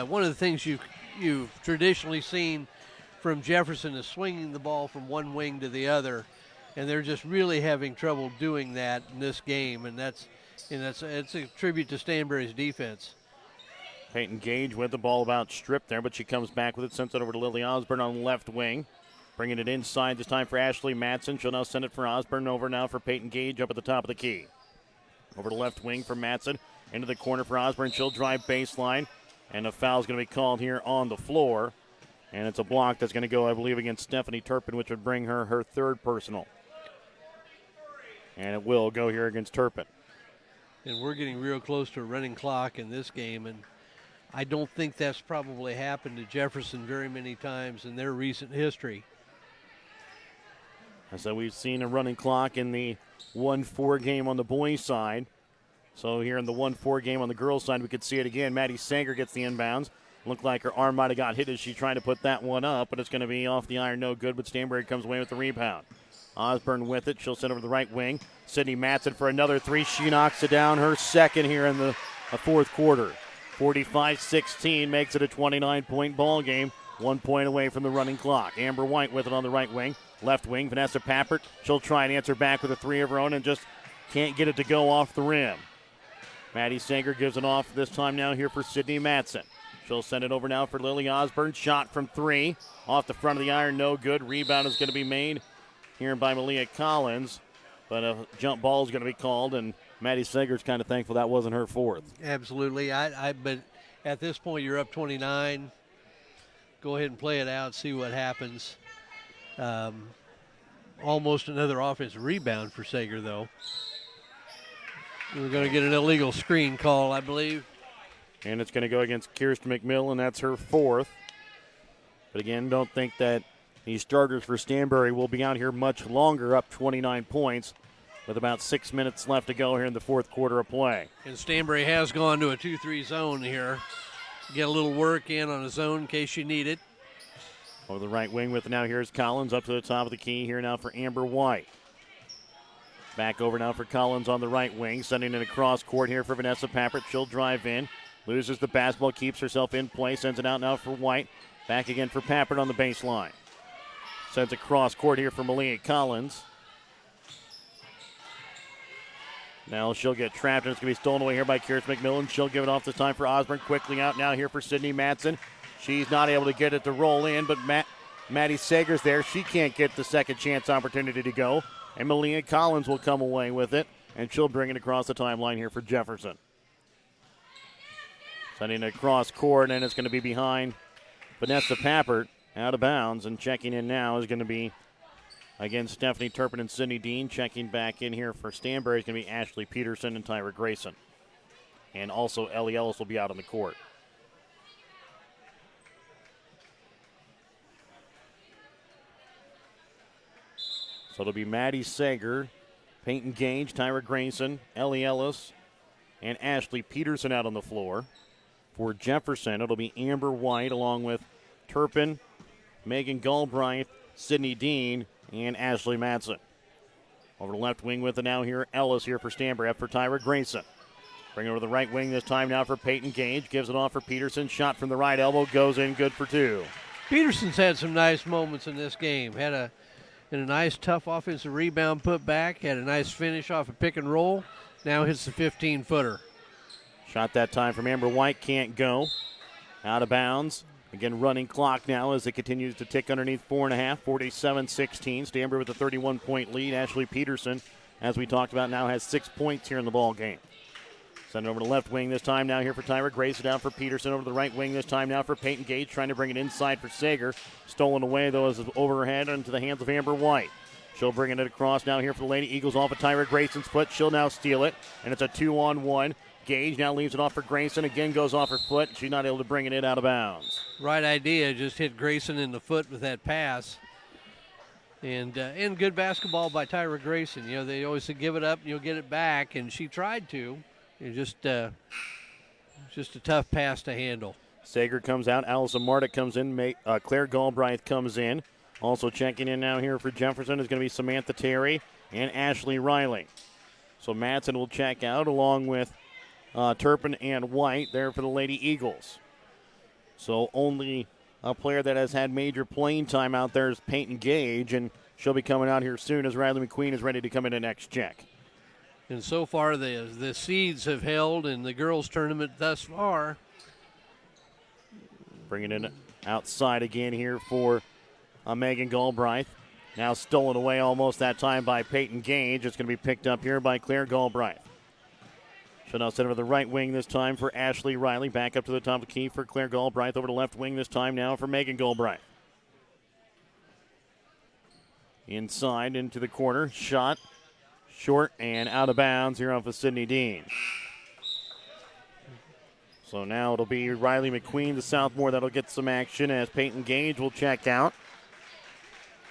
One of the things you've traditionally seen from Jefferson is swinging the ball from one wing to the other, and they're just really having trouble doing that in this game, and it's a tribute to Stanberry's defense. Peyton Gage with the ball about stripped there, but she comes back with it, sends it over to Lily Osborne on the left wing. Bringing it inside this time for Ashley Madsen. She'll now send it for Osborne, over now for Peyton Gage up at the top of the key. Over to left wing for Madsen, into the corner for Osborne. She'll drive baseline, and a foul's going to be called here on the floor. And it's a block that's going to go, I believe, against Stephanie Turpin, which would bring her third personal. And it will go here against Turpin. And we're getting real close to a running clock in this game, and I don't think that's probably happened to Jefferson very many times in their recent history. So we've seen a running clock in the 1-4 game on the boys' side. So here in the 1-4 game on the girls' side, we could see it again. Maddie Sanger gets the inbounds. Looked like her arm might have got hit as she tried to put that one up, but it's going to be off the iron, no good, but Stanberry comes away with the rebound. Osborne with it. She'll send over the right wing. Sydney Madsen for another three. She knocks it down, her second here in the fourth quarter. 45-16 makes it a 29-point ball game. 1 point away from the running clock. Amber White with it on the right wing. Left wing, Vanessa Pappert. She'll try and answer back with a three of her own and just can't get it to go off the rim. Maddie Sanger gives it off this time now here for Sydney Madsen. She'll send it over now for Lily Osborne. Shot from three. Off the front of the iron, no good. Rebound is going to be made here by Malia Collins. But a jump ball is going to be called, and Maddie Sanger's kind of thankful that wasn't her fourth. Absolutely. But at this point, you're up 29. Go ahead and play it out, see what happens. Almost another offensive rebound for Sager, though. We're going to get an illegal screen call, I believe. And it's going to go against Kirsten McMillan. That's her fourth. But again, don't think that these starters for Stanberry will be out here much longer, up 29 points with about 6 minutes left to go here in the fourth quarter of play. And Stanberry has gone to a 2-3 zone here. Get a little work in on a zone in case you need it. Over the right wing with it now. Here's Collins up to the top of the key here now for Amber White. Back over now for Collins on the right wing. Sending it across court here for Vanessa Pappert. She'll drive in. Loses the basketball. Keeps herself in play. Sends it out now for White. Back again for Pappert on the baseline. Sends it cross court here for Malia Collins. Now she'll get trapped, and it's going to be stolen away here by Kirsten McMillan. She'll give it off this time for Osborne. Quickly out now here for Sydney Madsen. She's not able to get it to roll in, but Maddie Sager's there. She can't get the second chance opportunity to go. And Malia Collins will come away with it, and she'll bring it across the timeline here for Jefferson. Sending it across court, and it's going to be behind Vanessa Pappert, out of bounds. And checking in now is going to be, again, Stephanie Turpin and Sydney Dean. Checking back in here for Stanberry is going to be Ashley Peterson and Tyra Grayson. And also Ellie Ellis will be out on the court. So it'll be Maddie Sager, Peyton Gage, Tyra Grayson, Ellie Ellis, and Ashley Peterson out on the floor. For Jefferson, it'll be Amber White along with Turpin, Megan Galbraith, Sydney Dean, and Ashley Madsen. Over the left wing with it now here, Ellis here for Stanberry, up for Tyra Grayson. Bring it over the right wing this time now for Peyton Gage. Gives it off for Peterson. Shot from the right elbow, goes in, good for two. Peterson's had some nice moments in this game. Had a nice, tough offensive rebound put back. Had a nice finish off a pick and roll. Now hits the 15-footer. Shot that time from Amber White, can't go. Out of bounds. Again, running clock now as it continues to tick underneath 4.5, 47-16. Stanberry with a 31-point lead. Ashley Peterson, as we talked about, now has 6 points here in the ball game. Send it over to the left wing this time now here for Tyra Grayson, down for Peterson. Over to the right wing this time now for Peyton Gage, trying to bring it inside for Sager. Stolen away, though, as it's overhead into the hands of Amber White. She'll bring it across now here for the Lady Eagles off of Tyra Grayson's foot. She'll now steal it, and it's a 2-on-1. Gage now leaves it off for Grayson. Again goes off her foot. She's not able to bring it in out of bounds. Right idea, just hit Grayson in the foot with that pass. And good basketball by Tyra Grayson. You know, they always say give it up and you'll get it back, and she tried to. It's just a tough pass to handle. Sager comes out. Allison Mardick comes in. Claire Galbraith comes in. Also checking in now here for Jefferson is going to be Samantha Terry and Ashley Riley. So Madsen will check out along with Turpin and White there for the Lady Eagles. So only a player that has had major playing time out there is Peyton Gage, and she'll be coming out here soon as Riley McQueen is ready to come in the next check. And so far, the seeds have held in the girls' tournament thus far. Bringing it outside again here for Megan Galbraith. Now stolen away almost that time by Peyton Gage. It's going to be picked up here by Claire Galbraith. She'll now send over the right wing this time for Ashley Riley. Back up to the top of the key for Claire Galbraith. Over the left wing this time now for Megan Galbraith. Inside into the corner. Shot. Short and out of bounds here off of Sydney Dean. So now it'll be Riley McQueen, the sophomore, that'll get some action as Peyton Gage will check out.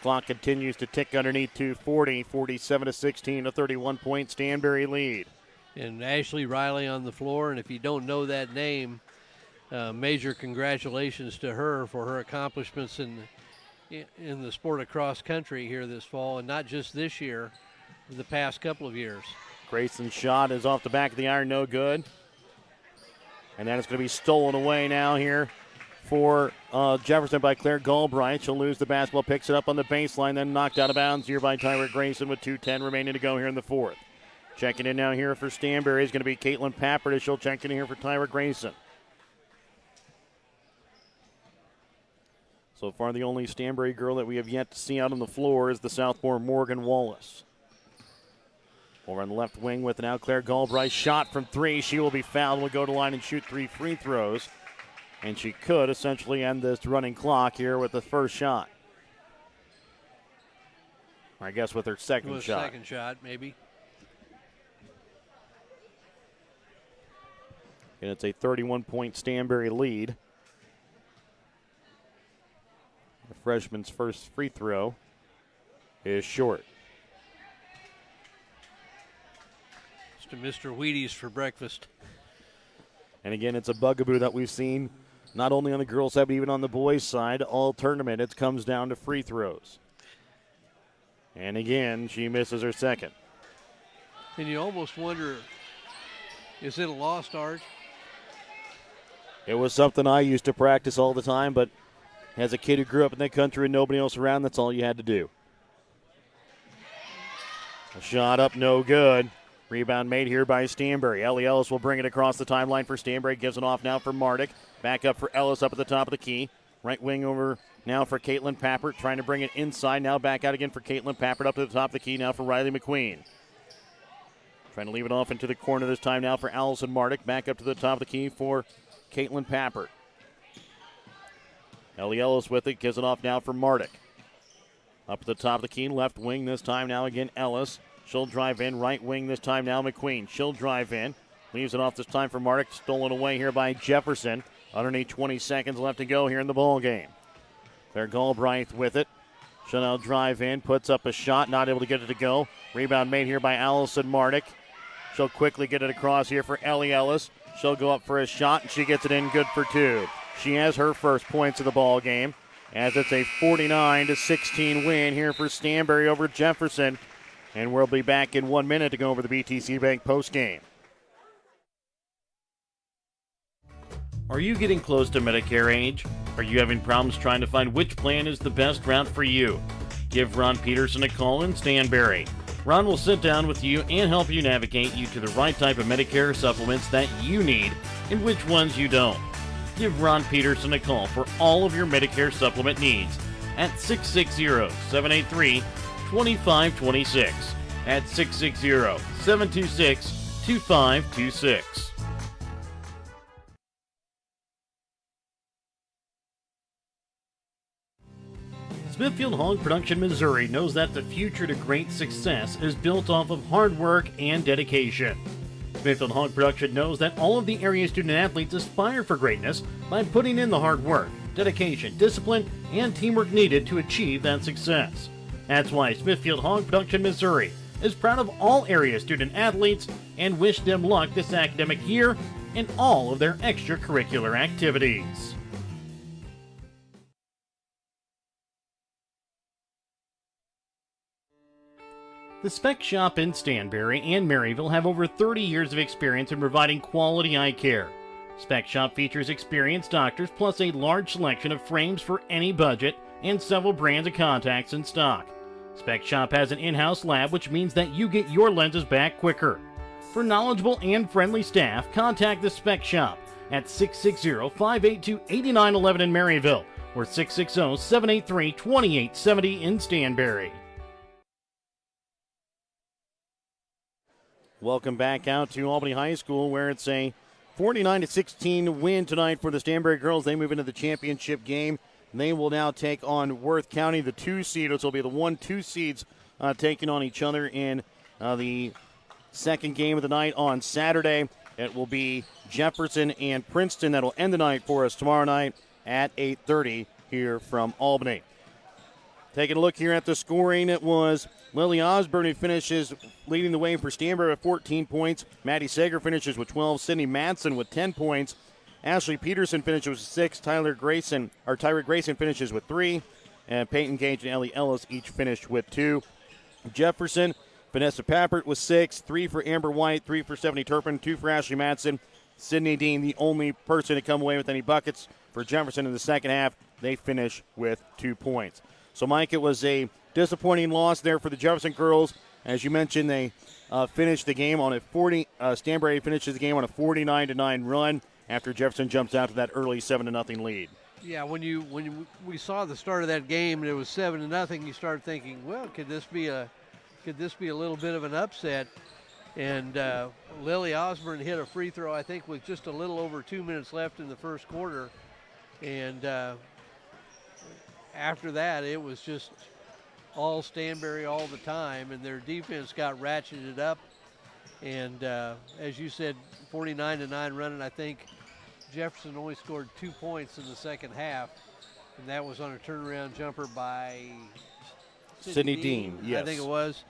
Clock continues to tick underneath 2:40, 47-16, a 31-point Stanberry lead. And Ashley Riley on the floor, and if you don't know that name, major congratulations to her for her accomplishments in the sport of cross country here this fall, and not just this year, the past couple of years. Grayson's shot is off the back of the iron, no good. And then it's going to be stolen away now here for Jefferson by Claire Galbraith. She'll lose the basketball, picks it up on the baseline, then knocked out of bounds here by Tyra Grayson with 2:10 remaining to go here in the fourth. Checking in now here for Stanberry is going to be Caitlin Pappert as she'll check in here for Tyra Grayson. So far, the only Stanberry girl that we have yet to see out on the floor is the sophomore Morgan Wallace. Over on the left wing with now Claire Galbraith. Shot from three. She will be fouled. Will go to line and shoot 3 free throws. And she could essentially end this running clock here with the first shot. I guess with her second shot. Second shot, maybe. And it's a 31-point Stanberry lead. The freshman's first free throw is short. To Mr. Wheaties for breakfast. And again, it's a bugaboo that we've seen not only on the girls' side, but even on the boys' side. All tournament, it comes down to free throws. And again, she misses her second. And you almost wonder, is it a lost art? It was something I used to practice all the time, but as a kid who grew up in that country and nobody else around, that's all you had to do. A shot up, no good. Rebound made here by Stanberry. Ellie Ellis will bring it across the timeline for Stanberry. Gives it off now for Mardick. Back up for Ellis up at the top of the key. Right wing over now for Caitlin Pappert, trying to bring it inside. Now back out again for Caitlin Pappert, up to the top of the key now for Riley McQueen. Trying to leave it off into the corner this time now for Allison Mardick. Back up to the top of the key for Caitlin Pappert. Ellie Ellis with it, gives it off now for Mardick. Up to the top of the key, left wing this time now again Ellis. She'll drive in, right wing this time now McQueen. She'll drive in, leaves it off this time for Mardick. Stolen away here by Jefferson. Underneath 20 seconds left to go here in the ball game. Claire Galbraith with it. She'll now drive in, puts up a shot, not able to get it to go. Rebound made here by Allison Mardick. She'll quickly get it across here for Ellie Ellis. She'll go up for a shot, and she gets it in good for two. She has her first points of the ball game, as it's a 49-16 win here for Stanberry over Jefferson. And we'll be back in 1 minute to go over the BTC Bank postgame. Are you getting close to Medicare age? Are you having problems trying to find which plan is the best route for you? Give Ron Peterson a call in Stanberry. Ron will sit down with you and help you navigate you to the right type of Medicare supplements that you need and which ones you don't. Give Ron Peterson a call for all of your Medicare supplement needs at 660-783-2526. At 660-726-2526. Smithfield Hog Production, Missouri knows that the future to great success is built off of hard work and dedication. Smithfield Hog Production knows that all of the area student athletes aspire for greatness by putting in the hard work, dedication, discipline, and teamwork needed to achieve that success. That's why Smithfield Hog Production, Missouri is proud of all area student athletes and wish them luck this academic year in all of their extracurricular activities. The Spec Shop in Stanberry and Maryville have over 30 years of experience in providing quality eye care. Spec Shop features experienced doctors plus a large selection of frames for any budget and several brands of contacts in stock. Spec Shop has an in-house lab, which means that you get your lenses back quicker. For knowledgeable and friendly staff, contact the Spec Shop at 660-582-8911 in Maryville or 660-783-2870 in Stanberry. Welcome back out to Albany High School, where it's a 49-16 win tonight for the Stanberry girls. They move into the championship game. They will now take on Worth County, the 2 seed. It will be the 1-2 seeds taking on each other in the second game of the night on Saturday. It will be Jefferson and Princeton that will end the night for us tomorrow night at 8:30 here from Albany. Taking a look here at the scoring, it was Lily Osborne who finishes leading the way for Stanberry with 14 points. Maddie Sager finishes with 12. Sydney Madsen with 10 points. Ashley Peterson finishes with 6. Tyra Grayson finishes with 3. And Peyton Gage and Ellie Ellis each finished with 2. Jefferson, Vanessa Pappert with 6. 3 for Amber White, 3 for Stephanie Turpin, 2 for Ashley Madsen. Sydney Dean, the only person to come away with any buckets for Jefferson in the second half. They finish with 2 points. So, Mike, it was a disappointing loss there for the Jefferson girls. As you mentioned, they finished the game on a Stanberry finishes the game on a 49-9 run after Jefferson jumps out to that early 7-0 lead. Yeah, when we saw the start of that game and it was 7-0, you start thinking, well, could this be a little bit of an upset? And Lily Osborne hit a free throw, I think, with just a little over 2 minutes left in the first quarter, and after that, it was just all Stanberry all the time, and their defense got ratcheted up. And as you said, 49-9 running. I think Jefferson only scored 2 points in the second half, and that was on a turnaround jumper by Sydney Dean. Yes, I think it was.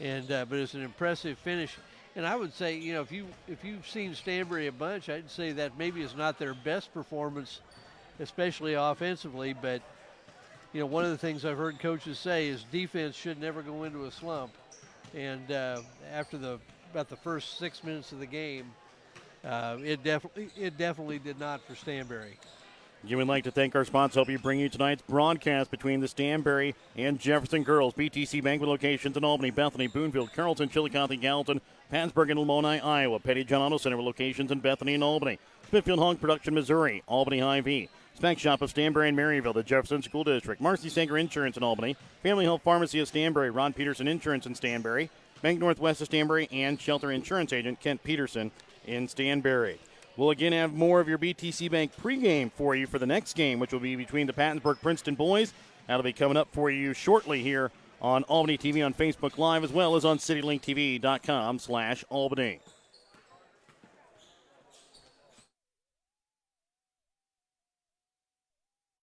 And but it's an impressive finish. And I would say, you know, if you've seen Stanberry a bunch, I'd say that maybe it's not their best performance, especially offensively, but you know, one of the things I've heard coaches say is defense should never go into a slump. And after about the first 6 minutes of the game, it definitely did not for Stanberry. You would like to thank our sponsors, help you bring you tonight's broadcast between the Stanberry and Jefferson girls. BTC Bank with locations in Albany, Bethany, Boonville, Carrollton, Chillicothe, Gallatin, Plattsburgh, and Lamoni, Iowa. Petty John Auto Center with locations in Bethany and Albany. Smithfield Hog Production, Missouri. Albany High-V. Spec Shop of Stanberry and Maryville, the Jefferson School District. Marcy Sanger Insurance in Albany. Family Health Pharmacy of Stanberry. Ron Peterson Insurance in Stanberry. Bank Northwest of Stanberry and Shelter Insurance Agent Kent Peterson in Stanberry. We'll again have more of your BTC Bank pregame for you for the next game, which will be between the Pattonsburg-Princeton boys. That'll be coming up for you shortly here on Albany TV on Facebook Live, as well as on CityLinkTV.com/Albany.